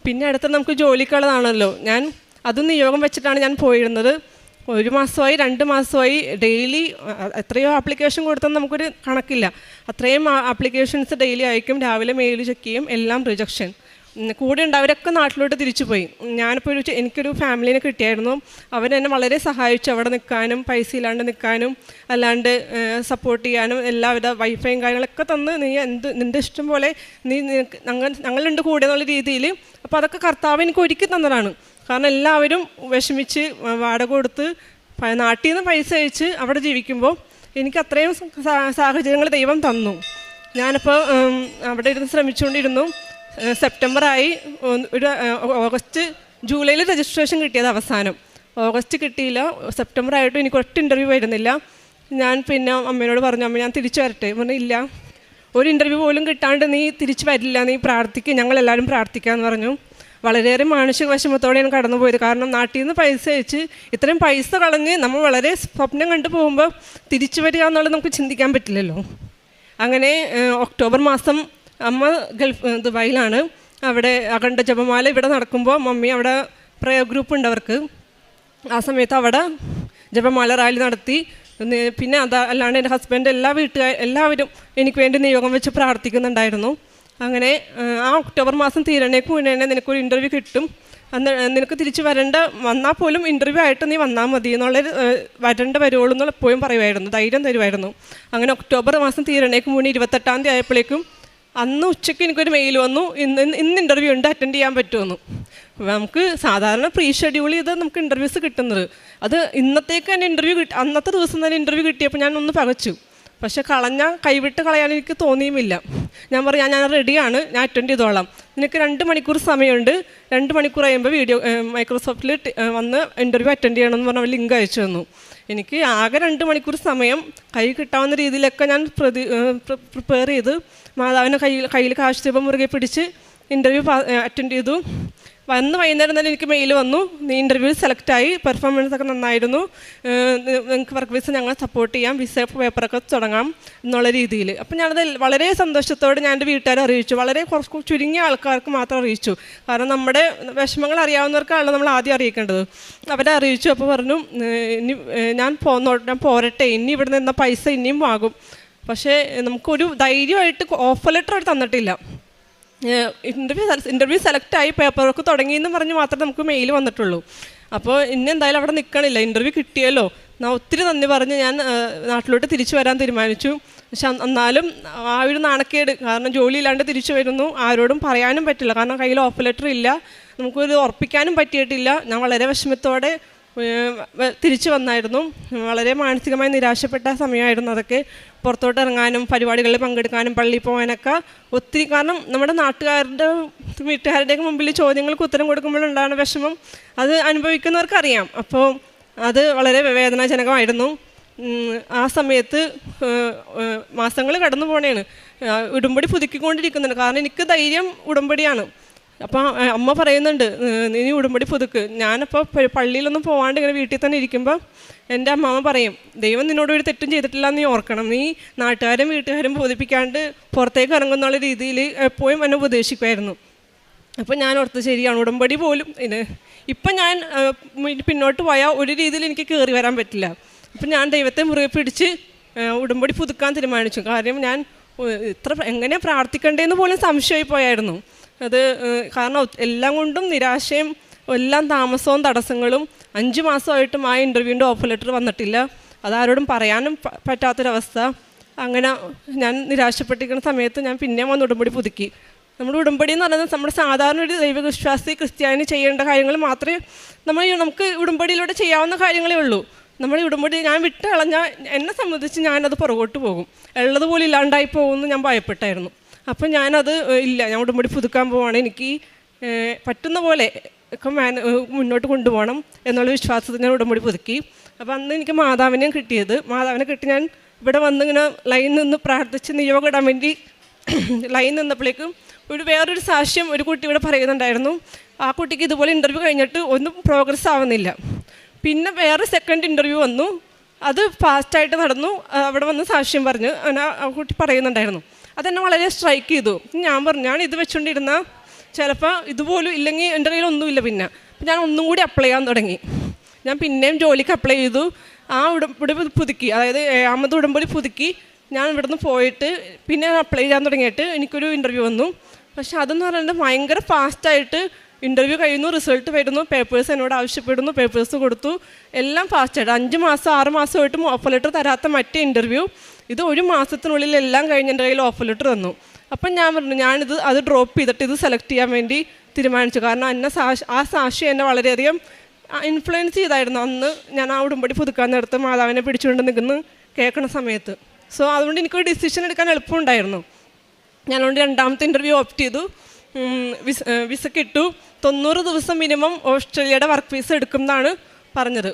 പിന്നെ അടുത്ത നമുക്ക് ജോലിക്കുള്ളതാണല്ലോ. ഞാൻ അതും നിയോഗം വെച്ചിട്ടാണ് ഞാൻ പോയിരുന്നത്. 1 മാസമായി 2 മാസമായി ഡെയിലി എത്രയോ ആപ്ലിക്കേഷൻ കൊടുത്താൽ നമുക്കൊരു കണക്കില്ല. അത്രയും ആപ്ലിക്കേഷൻസ് ഡെയിലി അയക്കും, രാവിലെ മെയിൽ ചെക്ക് ചെയ്യും, എല്ലാം റിജക്ഷൻ. കൂടെ ഉണ്ടവരൊക്കെ നാട്ടിലോട്ട് തിരിച്ചു പോയി. ഞാനിപ്പോൾ എനിക്കൊരു ഫാമിലിനെ കിട്ടിയായിരുന്നു. അവരെന്നെ വളരെ സഹായിച്ചു, അവിടെ നിൽക്കാനും പൈസ ഇല്ലാണ്ട് നിൽക്കാനും അല്ലാണ്ട് സപ്പോർട്ട് ചെയ്യാനും എല്ലാവിധ വൈഫൈയും കാര്യങ്ങളൊക്കെ തന്ന് നീ നിൻ്റെ ഇഷ്ടം പോലെ നീ ഞങ്ങളുണ്ട് കൂടെ എന്നുള്ള രീതിയിൽ. അപ്പോൾ അതൊക്കെ കർത്താവ് എനിക്ക് ഒരുക്കി തന്നതാണ്. കാരണം എല്ലാവരും വിഷമിച്ച് വാടക കൊടുത്ത് നാട്ടിൽ നിന്ന് പൈസ അയച്ച് അവിടെ ജീവിക്കുമ്പോൾ എനിക്ക് അത്രയും സാഹചര്യങ്ങൾ ദൈവം തന്നു. ഞാനിപ്പോൾ അവിടെ ഇരുന്ന് ശ്രമിച്ചുകൊണ്ടിരുന്നു. സെപ്റ്റംബറായി, ഒരു ജൂലൈയിൽ രജിസ്ട്രേഷൻ കിട്ടിയത് അവസാനം. ഓഗസ്റ്റ് കിട്ടിയില്ല. സെപ്റ്റംബർ ആയിട്ടും എനിക്ക് ഒറ്റ ഇൻ്റർവ്യൂ വരുന്നില്ല. ഞാൻ പിന്നെ അമ്മേനോട് പറഞ്ഞു, അമ്മ ഞാൻ തിരിച്ചു വരട്ടെ? പറഞ്ഞു ഇല്ല, ഒരു ഇൻ്റർവ്യൂ പോലും കിട്ടാണ്ട് നീ തിരിച്ചു വരില്ല, നീ പ്രാർത്ഥിക്കുക, ഞങ്ങളെല്ലാവരും പ്രാർത്ഥിക്കാമെന്ന് പറഞ്ഞു. വളരെയേറെ മാനസിക വിഷമത്തോടെയാണ് കടന്നുപോയത്. കാരണം നാട്ടിൽ നിന്ന് പൈസ അയച്ച് ഇത്രയും പൈസ കളഞ്ഞ് നമ്മൾ വളരെ സ്വപ്നം കണ്ടു പോകുമ്പോൾ തിരിച്ചു വരിക എന്നുള്ളത് നമുക്ക് ചിന്തിക്കാൻ പറ്റില്ലല്ലോ. അങ്ങനെ ഒക്ടോബർ മാസം അമ്മ ദുബായിലാണ്. അവിടെ അഖണ്ഡ ജപമാല ഇവിടെ നടക്കുമ്പോൾ മമ്മി അവിടെ പ്രയർ ഗ്രൂപ്പ് ഉണ്ട് അവർക്ക്. ആ സമയത്ത് അവിടെ ജപമാല റാലി നടത്തി. പിന്നെ അല്ലാണ്ട് എൻ്റെ ഹസ്ബൻഡ് എല്ലാവരും എനിക്ക് വേണ്ടി നിയോഗം വെച്ച് പ്രാർത്ഥിക്കുന്നുണ്ടായിരുന്നു. അങ്ങനെ ആ ഒക്ടോബർ മാസം തീരണേക്ക് മുന്നേ നിനക്കൊരു ഇൻ്റർവ്യൂ കിട്ടും, നിനക്ക് തിരിച്ച് വന്നാൽ പോലും ഇൻ്റർവ്യൂ ആയിട്ട് നീ വന്നാൽ മതി എന്നുള്ളൊരു വരുള്ളൂ എന്നുള്ള എപ്പോഴും പറയുമായിരുന്നു, ധൈര്യം തരുമായിരുന്നു. അങ്ങനെ ഒക്ടോബർ മാസം തീരണേക്ക് മുന്നേ 28-ാം തീയതി ആയപ്പോഴേക്കും അന്ന് ഉച്ചയ്ക്ക് എനിക്കൊരു മെയിൽ വന്നു, ഇന്ന് ഇൻ്റർവ്യൂ ഉണ്ട്, അറ്റൻഡ് ചെയ്യാൻ പറ്റുമെന്ന്. നമുക്ക് സാധാരണ പ്രീ ഷെഡ്യൂൾ ചെയ്ത് നമുക്ക് ഇൻ്റർവ്യൂസ് കിട്ടുന്നത്, അത് ഇന്നത്തേക്ക് തന്നെ ഇൻ്റർവ്യൂ അന്നത്തെ ദിവസം തന്നെ ഇൻ്റർവ്യൂ കിട്ടിയപ്പോൾ ഞാൻ ഒന്ന് പകച്ചു. പക്ഷെ കൈവിട്ട് കളയാൻ എനിക്ക് തോന്നിയുമില്ല. ഞാൻ പറഞ്ഞു ഞാൻ റെഡിയാണ്, ഞാൻ അറ്റൻഡ് ചെയ്തോളാം, നിനക്ക് 2 മണിക്കൂർ സമയമുണ്ട്, 2 മണിക്കൂർ കഴിയുമ്പോൾ മൈക്രോസോഫ്റ്റിൽ വന്ന് ഇൻ്റർവ്യൂ അറ്റൻഡ് ചെയ്യണമെന്ന് പറഞ്ഞ ലിങ്ക് അയച്ചു തന്നു. എനിക്ക് ആകെ 2 മണിക്കൂർ സമയം കൈ കിട്ടാവുന്ന രീതിയിലൊക്കെ ഞാൻ പ്രിപ്പയർ ചെയ്ത് മാതാവിനെ കയ്യിൽ കാശ് ദീപം മുറുകെ പിടിച്ച് ഇൻ്റർവ്യൂ അറ്റൻഡ് ചെയ്തു. വൈകുന്നേരം തന്നെ എനിക്ക് മെയിൽ വന്നു, നീ ഇൻ്റർവ്യൂവിൽ സെലക്റ്റായി, പെർഫോമൻസ് ഒക്കെ നന്നായിരുന്നു, നിങ്ങൾക്ക് വർക്ക് വിസ ഞങ്ങൾ സപ്പോർട്ട് ചെയ്യാം, വിസ പേപ്പറൊക്കെ തുടങ്ങാം എന്നുള്ള രീതിയിൽ. അപ്പം ഞാനത് വളരെ സന്തോഷത്തോടെ ഞാൻ എൻ്റെ വീട്ടുകാരെ അറിയിച്ചു. വളരെ കുറച്ച് ചുരുങ്ങിയ ആൾക്കാർക്ക് മാത്രം അറിയിച്ചു, കാരണം നമ്മുടെ വിഷമങ്ങൾ അറിയാവുന്നവർക്കാണല്ലോ നമ്മൾ ആദ്യം അറിയിക്കേണ്ടത്. അവരെ അറിയിച്ചു. അപ്പോൾ പറഞ്ഞു ഇനി ഞാൻ പോരട്ടെ, ഇനി ഇവിടെ നിന്ന പൈസ ഇനിയും ആകും, പക്ഷേ നമുക്കൊരു ധൈര്യമായിട്ട് ഓഫർ ലെറ്റർ അവർ തന്നിട്ടില്ല. ഇൻ്റർവ്യൂ സെലക്റ്റായി പേപ്പർ വർക്ക് തുടങ്ങിയെന്ന് പറഞ്ഞ് മാത്രമേ നമുക്ക് മെയിൽ വന്നിട്ടുള്ളൂ. അപ്പോൾ ഇനി എന്തായാലും അവിടെ നിൽക്കണില്ല, ഇൻ്റർവ്യൂ കിട്ടിയല്ലോ, ഒത്തിരി നന്ദി പറഞ്ഞ് ഞാൻ നാട്ടിലോട്ട് തിരിച്ചു വരാൻ തീരുമാനിച്ചു. പക്ഷെ എന്നാലും ആ ഒരു നാണക്കേട്, കാരണം ജോലി ഇല്ലാണ്ട് തിരിച്ചു വരുന്നു, ആരോടും പറയാനും പറ്റില്ല, കാരണം കയ്യിൽ ഓഫർ ലെറ്റർ ഇല്ല, നമുക്കൊരു ഉറപ്പിക്കാനും പറ്റിയിട്ടില്ല. ഞാൻ വളരെ വിഷമത്തോടെ തിരിച്ചു വന്നായിരുന്നു. വളരെ മാനസികമായി നിരാശപ്പെട്ട സമയമായിരുന്നു അതൊക്കെ. പുറത്തോട്ട് ഇറങ്ങാനും പരിപാടികളിൽ പങ്കെടുക്കാനും പള്ളിയിൽ പോകാനൊക്കെ ഒത്തിരി, കാരണം നമ്മുടെ വീട്ടുകാരുടെയൊക്കെ മുമ്പിൽ ചോദ്യങ്ങൾക്ക് ഉത്തരം കൊടുക്കുമ്പോഴുണ്ടാകുന്ന വിഷമം അത് അനുഭവിക്കുന്നവർക്കറിയാം. അപ്പോൾ അത് വളരെ വേദനാജനകമായിരുന്നു. ആ സമയത്ത് മാസങ്ങൾ കടന്നു പോണേണ്, ഉടമ്പടി പുതുക്കിക്കൊണ്ടിരിക്കുന്നുണ്ട്, കാരണം എനിക്ക് ധൈര്യം ഉടമ്പടിയാണ്. അപ്പോൾ അമ്മ പറയുന്നുണ്ട് നീ ഉടമ്പടി പുതുക്ക്. ഞാനപ്പോൾ പള്ളിയിലൊന്നും പോകാണ്ട് ഇങ്ങനെ വീട്ടിൽ തന്നെ ഇരിക്കുമ്പോൾ എൻ്റെ അമ്മാമ്മ പറയും, ദൈവം നിന്നോട് ഒരു തെറ്റും ചെയ്തിട്ടില്ല നീ ഓർക്കണം, നീ നാട്ടുകാരും വീട്ടുകാരും ബോധിപ്പിക്കാണ്ട് പുറത്തേക്ക് ഇറങ്ങുന്നുള്ള രീതിയിൽ എപ്പോഴും എന്നെ ഉപദേശിക്കുമായിരുന്നു. അപ്പോൾ ഞാൻ ഓർത്ത് ശരിയാണ്, ഉടമ്പടി പോലും ഇപ്പം ഞാൻ പിന്നോട്ട് പോയാൽ ഒരു രീതിയിൽ എനിക്ക് കയറി വരാൻ പറ്റില്ല. അപ്പം ഞാൻ ദൈവത്തെ മുറുകെ പിടിച്ച് ഉടമ്പടി പുതുക്കാൻ തീരുമാനിച്ചു. കാര്യം ഞാൻ എങ്ങനെയാണ് പ്രാർത്ഥിക്കേണ്ടതെന്ന് പോലും സംശയമായി പോയായിരുന്നു. അത് കാരണം എല്ലാം കൊണ്ടും നിരാശയും എല്ലാം താമസവും തടസ്സങ്ങളും 5 മാസമായിട്ടും ആ ഇൻ്റർവ്യൂവിൻ്റെ ഓഫർ ലെറ്റർ വന്നിട്ടില്ല, അതാരോടും പറയാനും പറ്റാത്തൊരവസ്ഥ. അങ്ങനെ ഞാൻ നിരാശപ്പെട്ടിരിക്കുന്ന സമയത്ത് ഞാൻ പിന്നെയും വന്ന് ഉടമ്പടി പുതുക്കി. നമ്മുടെ ഉടമ്പടി എന്ന് പറയുന്നത് നമ്മുടെ സാധാരണ ഒരു ദൈവവിശ്വാസി ക്രിസ്ത്യാനി ചെയ്യേണ്ട കാര്യങ്ങൾ മാത്രമേ നമുക്ക് ഉടമ്പടിയിലൂടെ ചെയ്യാവുന്ന കാര്യങ്ങളേ ഉള്ളൂ. നമ്മൾ ഉടമ്പടി ഞാൻ വിട്ട് കളഞ്ഞാൽ എന്നെ സംബന്ധിച്ച് ഞാനത് പുറകോട്ട് പോകും, ഉള്ളതുപോലെ ഇല്ലാണ്ടായി പോകുമെന്ന് ഞാൻ ഭയപ്പെട്ടായിരുന്നു. അപ്പം ഞാനത് ഇല്ല, ഞാൻ ഉടമ്പടി പുതുക്കാൻ പോവാണ്, എനിക്ക് പറ്റുന്ന പോലെ ഒക്കെ മുന്നോട്ട് കൊണ്ടുപോകണം എന്നുള്ള വിശ്വാസത്തിൽ ഞാൻ ഉടമ്പടി പുതുക്കി. അപ്പോൾ അന്ന് എനിക്ക് മാതാവിനെയും കിട്ടിയത്. മാതാവിനെ കിട്ടി ഞാൻ ഇവിടെ വന്നിങ്ങനെ ലൈൻ നിന്ന് പ്രാർത്ഥിച്ച് നിയോഗം ഇടാൻ വേണ്ടി ലൈൻ നിന്നപ്പോഴേക്കും വേറൊരു സാക്ഷ്യം ഒരു കുട്ടി ഇവിടെ പറയുന്നുണ്ടായിരുന്നു. ആ കുട്ടിക്ക് ഇതുപോലെ ഇൻ്റർവ്യൂ കഴിഞ്ഞിട്ട് ഒന്നും പ്രോഗ്രസ് ആവുന്നില്ല. പിന്നെ വേറെ സെക്കൻഡ് ഇൻ്റർവ്യൂ വന്നു, അത് ഫാസ്റ്റായിട്ട് നടന്നു. അവിടെ വന്ന് സാക്ഷ്യം പറഞ്ഞ് അങ്ങനെ ആ കുട്ടി പറയുന്നുണ്ടായിരുന്നു. അതെന്നെ വളരെ സ്ട്രൈക്ക് ചെയ്തു. ഞാൻ പറഞ്ഞു ഞാൻ ഇത് വെച്ചുകൊണ്ടിരുന്ന ചിലപ്പോൾ ഇതുപോലും ഇല്ലെങ്കിൽ എൻ്റെ കയ്യിൽ ഒന്നുമില്ല. പിന്നെ ഞാൻ ഒന്നും കൂടി അപ്ലൈ ചെയ്യാൻ തുടങ്ങി. ഞാൻ പിന്നെയും ജോലിക്ക് അപ്ലൈ ചെയ്തു. ആ ഉടമ്പടി പുതുക്കി, അതായത് 7ാമത് ഉടമ്പടി പുതുക്കി ഞാൻ ഇവിടുന്ന് പോയിട്ട് പിന്നെ അപ്ലൈ ചെയ്യാൻ തുടങ്ങിയിട്ട് എനിക്കൊരു ഇൻ്റർവ്യൂ വന്നു. പക്ഷെ അതെന്ന് പറയുന്നത് ഭയങ്കര ഫാസ്റ്റായിട്ട് ഇൻ്റർവ്യൂ കഴിയുന്നു, റിസൾട്ട് വരുന്നു, പേപ്പേഴ്സ് എന്നോട് ആവശ്യപ്പെടുന്നു, പേപ്പേഴ്സ് കൊടുത്തു, എല്ലാം ഫാസ്റ്റായിട്ട്. 5 മാസം 6 മാസമായിട്ടും ഓഫർ ലെറ്റർ തരാത്ത മറ്റേ ഇൻ്റർവ്യൂ ഇത് 1 മാസത്തിനുള്ളിൽ എല്ലാം കഴിഞ്ഞ് എൻ്റെ കയ്യിൽ ഓഫർ ലെറ്റർ തന്നു. അപ്പം ഞാൻ പറഞ്ഞു അത് ഡ്രോപ്പ് ചെയ്തിട്ട് ഇത് സെലക്ട് ചെയ്യാൻ വേണ്ടി തീരുമാനിച്ചു. കാരണം ആ സാക്ഷി എന്നെ വളരെയധികം ഇൻഫ്ലുവൻസ് ചെയ്തായിരുന്നു. അന്ന് ഞാൻ ആ ഉടമ്പടി പുതുക്കാൻ നേരത്ത് മാതാവിനെ പിടിച്ചുകൊണ്ട് നിൽക്കുന്നു കേൾക്കുന്ന സമയത്ത്. സോ അതുകൊണ്ട് എനിക്കൊരു ഡിസിഷൻ എടുക്കാൻ എളുപ്പമുണ്ടായിരുന്നു. ഞാനതുകൊണ്ട് 2ാമത്തെ ഇൻ്റർവ്യൂ ഓപ്റ്റ് ചെയ്തു. വിസ കിട്ടു. 90 ദിവസം മിനിമം ഓസ്ട്രേലിയയുടെ വർക്ക് വിസ എടുക്കും എന്നാണ് പറഞ്ഞത്.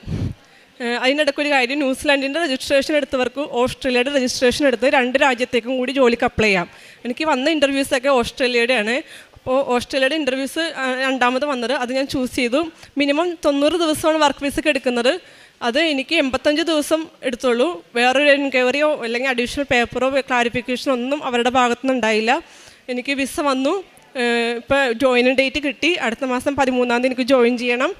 അതിനിടയ്ക്കൊരു കാര്യം, ന്യൂസിലാൻഡിൻ്റെ രജിസ്ട്രേഷൻ എടുത്തവർക്ക് ഓസ്ട്രേലിയയുടെ രജിസ്ട്രേഷൻ എടുത്ത് 2 രാജ്യത്തേക്കും കൂടി ജോലിക്ക് അപ്ലൈ ചെയ്യാം. എനിക്ക് വന്ന ഇൻ്റർവ്യൂസൊക്കെ ഓസ്ട്രേലിയയുടെയാണ്. അപ്പോൾ ഓസ്ട്രേലിയയുടെ ഇൻ്റർവ്യൂസ് രണ്ടാമത് വന്നത്, അത് ഞാൻ ചൂസ് ചെയ്തു. മിനിമം 90 ദിവസമാണ് വർക്ക് വിസയ്ക്ക് എടുക്കുന്നത്. അത് എനിക്ക് 85 ദിവസം എടുത്തുള്ളൂ. വേറൊരു എൻക്വയറിയോ അല്ലെങ്കിൽ അഡീഷണൽ പേപ്പറോ ക്ലാരിഫിക്കേഷനോ ഒന്നും അവരുടെ ഭാഗത്തുനിന്ന് ഉണ്ടായില്ല. എനിക്ക് വിസ വന്നു. ഇപ്പോൾ ജോയിനിങ് ഡേറ്റ് കിട്ടി. അടുത്ത മാസം 13-ാം തീയതി എനിക്ക് ജോയിൻ ചെയ്യണം.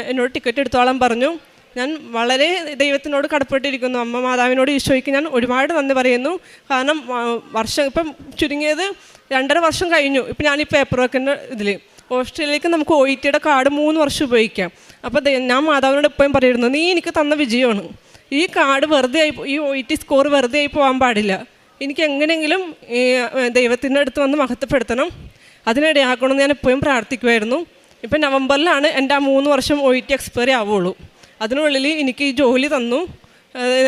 എന്നോട് ടിക്കറ്റ് എടുത്തോളാൻ പറഞ്ഞു. ഞാൻ വളരെ ദൈവത്തിനോട് കടപ്പെട്ടിരിക്കുന്നു. അമ്മ മാതാവിനോട്, ഈശോയ്ക്ക് ഞാൻ ഒരുപാട് നന്ദി പറയുന്നു. കാരണം വർഷം ഇപ്പം ചുരുങ്ങിയത് 2.5 വർഷം കഴിഞ്ഞു. ഇപ്പം ഞാൻ ഈ പേപ്പർ വർക്കിൻ്റെ ഇതിൽ ഓസ്ട്രേലിയയിലേക്ക് നമുക്ക് OET കാർഡ് 3 വർഷം ഉപയോഗിക്കാം. അപ്പോൾ ഞാൻ മാതാവിനോട് എപ്പോഴും പറയുന്നു, നീ എനിക്ക് തന്ന വിജയമാണ്. ഈ കാർഡ് വെറുതെ ആയി, ഈ OET സ്കോർ വെറുതെ ആയി പോകാൻ പാടില്ല. എനിക്ക് എങ്ങനെയെങ്കിലും ദൈവത്തിൻ്റെ അടുത്ത് വന്ന് മഹത്വപ്പെടുത്തണം, അതിനിടയാക്കണമെന്ന് ഞാൻ എപ്പോഴും പ്രാർത്ഥിക്കുമായിരുന്നു. ഇപ്പം നവംബറിലാണ് എൻ്റെ ആ 3 വർഷം OET എക്സ്പയറി ആവുള്ളൂ. അതിനുള്ളിൽ എനിക്ക് ഈ ജോലി തന്നു.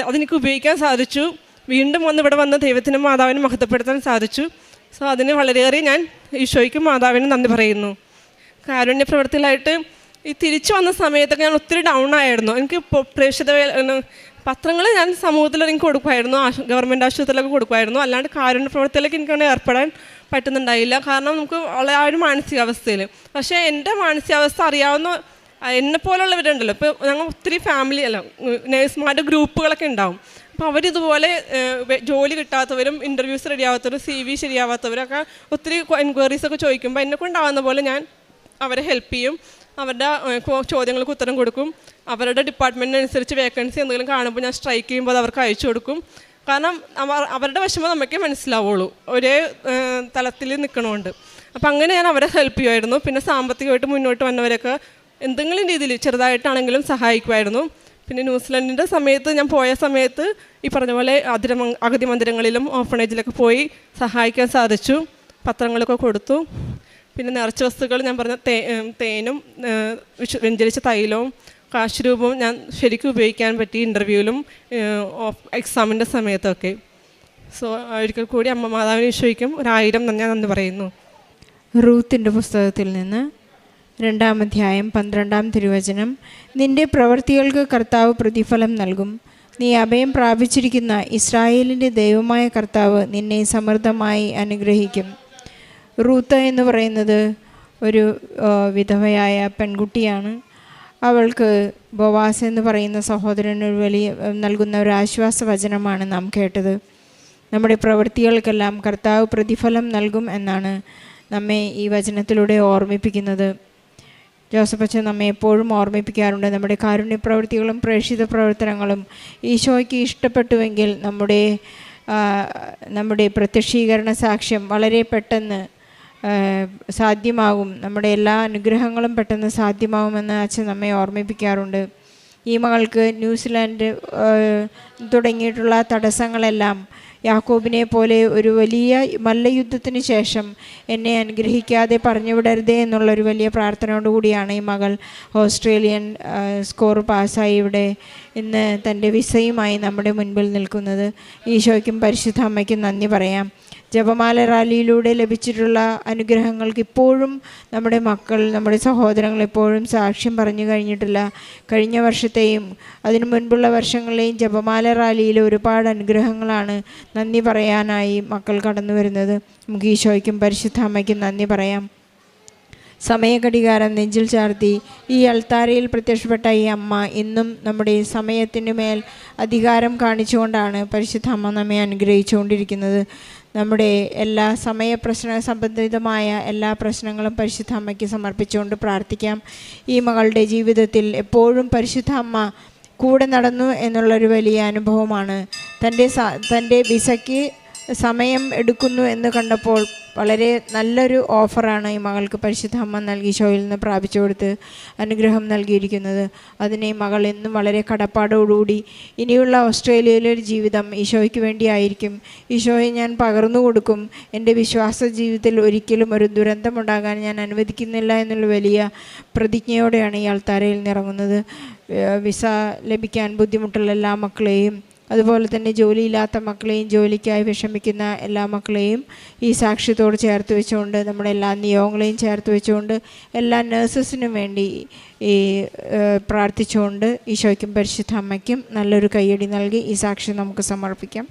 അതെനിക്ക് ഉപയോഗിക്കാൻ സാധിച്ചു. വീണ്ടും ഇവിടെ വന്ന് ദൈവത്തിനും മാതാവിനും മഹത്വപ്പെടുത്താൻ സാധിച്ചു. സോ അതിന് വളരെയേറെ ഞാൻ ഈശോയ്ക്കും മാതാവിനും നന്ദി പറയുന്നു. കാരുണ്യ പ്രവർത്തികളായിട്ട് ഈ തിരിച്ചു വന്ന സമയത്തൊക്കെ ഞാൻ ഒത്തിരി ഡൗൺ ആയിരുന്നു. എനിക്ക് പ്രേക്ഷിത പത്രങ്ങൾ ഞാൻ സമൂഹത്തിൽ എനിക്ക് കൊടുക്കുമായിരുന്നു, ഗവൺമെൻറ് ആശുപത്രിയിലൊക്കെ കൊടുക്കുമായിരുന്നു. അല്ലാണ്ട് കാരുണ്യ പ്രവർത്തിയിലേക്ക് എനിക്കങ്ങനെ ഏർപ്പെടാൻ പറ്റുന്നുണ്ടായില്ല. കാരണം നമുക്ക് ആ ഒരു മാനസികാവസ്ഥയിൽ. പക്ഷേ എൻ്റെ മാനസികാവസ്ഥ അറിയാവുന്ന എന്നെപ്പോലുള്ളവരുണ്ടല്ലോ, ഇപ്പോൾ ഞങ്ങൾ ഒത്തിരി ഫാമിലി അല്ല നേഴ്സുമാരുടെ ഗ്രൂപ്പുകളൊക്കെ ഉണ്ടാവും. അപ്പോൾ അവരിതുപോലെ ജോലി കിട്ടാത്തവരും ഇൻ്റർവ്യൂസ് റെഡിയാവാത്തവരും CV ശരിയാവാത്തവരൊക്കെ ഒത്തിരി എൻക്വയറീസൊക്കെ ചോദിക്കുമ്പോൾ എന്നെക്കൊണ്ടാവുന്ന പോലെ ഞാൻ അവരെ ഹെൽപ്പ് ചെയ്യും. അവരുടെ ചോദ്യങ്ങൾക്ക് ഉത്തരം കൊടുക്കും. അവരുടെ ഡിപ്പാർട്ട്മെൻറ്റിനനുസരിച്ച് വേക്കൻസി എന്തെങ്കിലും കാണുമ്പോൾ ഞാൻ സ്ട്രൈക്ക് ചെയ്യുമ്പോൾ അത് അവർക്ക് അയച്ചു കൊടുക്കും. കാരണം അവരുടെ വിഷമം നമുക്കേ മനസ്സിലാവുള്ളൂ, ഒരേ തലത്തിൽ നിൽക്കണമുണ്ട്. അപ്പം അങ്ങനെ ഞാൻ അവരെ ഹെൽപ്പ് ചെയ്യുമായിരുന്നു. പിന്നെ സാമ്പത്തികമായിട്ട് മുന്നോട്ട് വന്നവരൊക്കെ എന്തെങ്കിലും രീതിയിൽ ചെറുതായിട്ടാണെങ്കിലും സഹായിക്കുമായിരുന്നു. പിന്നെ ന്യൂസിലൻഡിൻ്റെ സമയത്ത് ഞാൻ പോയ സമയത്ത് ഈ പറഞ്ഞ പോലെ അഗതി മന്ദിരങ്ങളിലും ഓർഫണേജിലൊക്കെ പോയി സഹായിക്കാൻ സാധിച്ചു. പത്രങ്ങളൊക്കെ കൊടുത്തു. പിന്നെ നേർച്ച വസ്തുക്കൾ ഞാൻ പറഞ്ഞ തേനും വ്യഞ്ചരിച്ച തൈലവും കാശുരൂപവും ഞാൻ ശരിക്കും ഉപയോഗിക്കാൻ പറ്റി ഇൻ്റർവ്യൂവിലും എക്സാമിൻ്റെ സമയത്തൊക്കെ. സോ ഒരിക്കൽ കൂടി അമ്മ മാതാവിനെ ഈശോയ്ക്കും 1000 ഞാൻ നന്ദി പറയുന്നു. റൂത്തിൻ്റെ പുസ്തകത്തിൽ നിന്ന് 2-ാം അധ്യായം 12-ാം തിരുവചനം. നിന്റെ പ്രവൃത്തികൾക്ക് കർത്താവ് പ്രതിഫലം നൽകും. നീ അഭയം പ്രാപിച്ചിരിക്കുന്ന ഇസ്രായേലിൻ്റെ ദൈവമായ കർത്താവ് നിന്നെ സമൃദ്ധമായി അനുഗ്രഹിക്കും. റൂത്ത് എന്ന് പറയുന്നത് ഒരു വിധവയായ പെൺകുട്ടിയാണ്. അവൾക്ക് ബോവാസ് എന്ന് പറയുന്ന സഹോദരന് നൽകുന്ന ഒരു ആശ്വാസ വചനമാണ് നാം കേട്ടത്. നമ്മുടെ പ്രവൃത്തികൾക്കെല്ലാം കർത്താവ് പ്രതിഫലം നൽകും എന്നാണ് നമ്മെ ഈ വചനത്തിലൂടെ ഓർമ്മിപ്പിക്കുന്നത്. ജോസഫ് അച്ഛൻ നമ്മെ എപ്പോഴും ഓർമ്മിപ്പിക്കാറുണ്ട്, നമ്മുടെ കാരുണ്യ പ്രവൃത്തികളും പ്രേക്ഷിത പ്രവർത്തനങ്ങളും ഈശോയ്ക്ക് ഇഷ്ടപ്പെട്ടുവെങ്കിൽ നമ്മുടെ പ്രത്യക്ഷീകരണ സാക്ഷ്യം വളരെ പെട്ടെന്ന് സാധ്യമാകും, നമ്മുടെ എല്ലാ അനുഗ്രഹങ്ങളും പെട്ടെന്ന് സാധ്യമാകുമെന്ന് അച്ഛൻ നമ്മെ ഓർമ്മിപ്പിക്കാറുണ്ട്. ഈ മകൾക്ക് ന്യൂസിലാൻഡ് തുടങ്ങിയിട്ടുള്ള തടസ്സങ്ങളെല്ലാം യാക്കോബിനെ പോലെ ഒരു വലിയ മല്ലയുദ്ധത്തിന് ശേഷം എന്നെ അനുഗ്രഹിക്കാതെ പറഞ്ഞുവിടരുതേ എന്നുള്ളൊരു വലിയ പ്രാർത്ഥനയോടുകൂടിയാണ് ഈ മകൾ ഓസ്ട്രേലിയൻ സ്കോർ പാസ്സായി ഇവിടെ ഇന്ന് തൻ്റെ വിസയുമായി നമ്മുടെ മുൻപിൽ നിൽക്കുന്നത്. ഈശോയ്ക്കും പരിശുദ്ധ അമ്മയ്ക്കും നന്ദി പറയാം. ജപമാല റാലിയിലൂടെ ലഭിച്ചിട്ടുള്ള അനുഗ്രഹങ്ങൾക്ക് ഇപ്പോഴും നമ്മുടെ മക്കൾ, നമ്മുടെ സഹോദരങ്ങൾ എപ്പോഴും സാക്ഷ്യം പറഞ്ഞു കഴിഞ്ഞിട്ടില്ല. കഴിഞ്ഞ വർഷത്തെയും അതിനു മുൻപുള്ള വർഷങ്ങളിലെയും ജപമാല റാലിയിൽ ഒരുപാട് അനുഗ്രഹങ്ങളാണ് നന്ദി പറയാനായി മക്കൾ കടന്നു വരുന്നത്. നമുക്ക് ഈശോയ്ക്കും പരിശുദ്ധ അമ്മയ്ക്കും നന്ദി പറയാം. സമയഘടികാരം നെഞ്ചിൽ ചാർത്തി ഈ അൾത്താരയിൽ പ്രത്യക്ഷപ്പെട്ട ഈ അമ്മ ഇന്നും നമ്മുടെ സമയത്തിന് മേൽ അധികാരം കാണിച്ചുകൊണ്ടാണ് പരിശുദ്ധ അമ്മ നമ്മെ അനുഗ്രഹിച്ചുകൊണ്ടിരിക്കുന്നത്. നമ്മുടെ എല്ലാ സംബന്ധിതമായ എല്ലാ പ്രശ്നങ്ങളും പരിശുദ്ധ അമ്മയ്ക്ക് സമർപ്പിച്ചുകൊണ്ട് പ്രാർത്ഥിക്കാം. ഈ മകളുടെ ജീവിതത്തിൽ എപ്പോഴും പരിശുദ്ധ അമ്മ കൂടെ നടന്നു എന്നുള്ളൊരു വലിയ അനുഭവമാണ്. തൻ്റെ വിസയ്ക്ക് സമയം എടുക്കുന്നു എന്ന് കണ്ടപ്പോൾ വളരെ നല്ലൊരു ഓഫറാണ് ഈ മകൾക്ക് പരിശുദ്ധ അമ്മ ഈശോയിൽ നിന്ന് പ്രാപിച്ചു കൊടുത്ത് അനുഗ്രഹം നൽകിയിരിക്കുന്നത്. അതിനെ മകൾ എന്നും വളരെ കടപ്പാടോടുകൂടി ഇനിയുള്ള ഓസ്ട്രേലിയയിലെ ഒരു ജീവിതം ഈശോയ്ക്ക് വേണ്ടിയായിരിക്കും. ഈശോയെ ഞാൻ പകർന്നു കൊടുക്കും, എൻ്റെ വിശ്വാസ ജീവിതത്തിൽ ഒരിക്കലും ഒരു ദുരന്തമുണ്ടാകാൻ ഞാൻ അനുവദിക്കുന്നില്ല എന്നുള്ള വലിയ പ്രതിജ്ഞയോടെയാണ് ഈ അൾത്താരയിൽ നിറങ്ങുന്നത്. വിസ ലഭിക്കാൻ ബുദ്ധിമുട്ടുള്ള എല്ലാ മക്കളെയും, അതുപോലെ തന്നെ ജോലിയില്ലാത്ത മക്കളെയും ജോലിക്കായി വിഷമിക്കുന്ന എല്ലാ മക്കളെയും ഈ സാക്ഷ്യത്തോട് ചേർത്ത് വെച്ചുകൊണ്ട്, നമ്മുടെ എല്ലാ നിയോഗങ്ങളെയും ചേർത്ത് വെച്ചുകൊണ്ട്, എല്ലാ നഴ്സസിനും വേണ്ടി ഈ പ്രാർത്ഥിച്ചുകൊണ്ട് ഈശോയ്ക്കും പരിശുദ്ധ അമ്മയ്ക്കും നല്ലൊരു കയ്യടി നൽകി ഈ സാക്ഷ്യം നമുക്ക് സമർപ്പിക്കാം.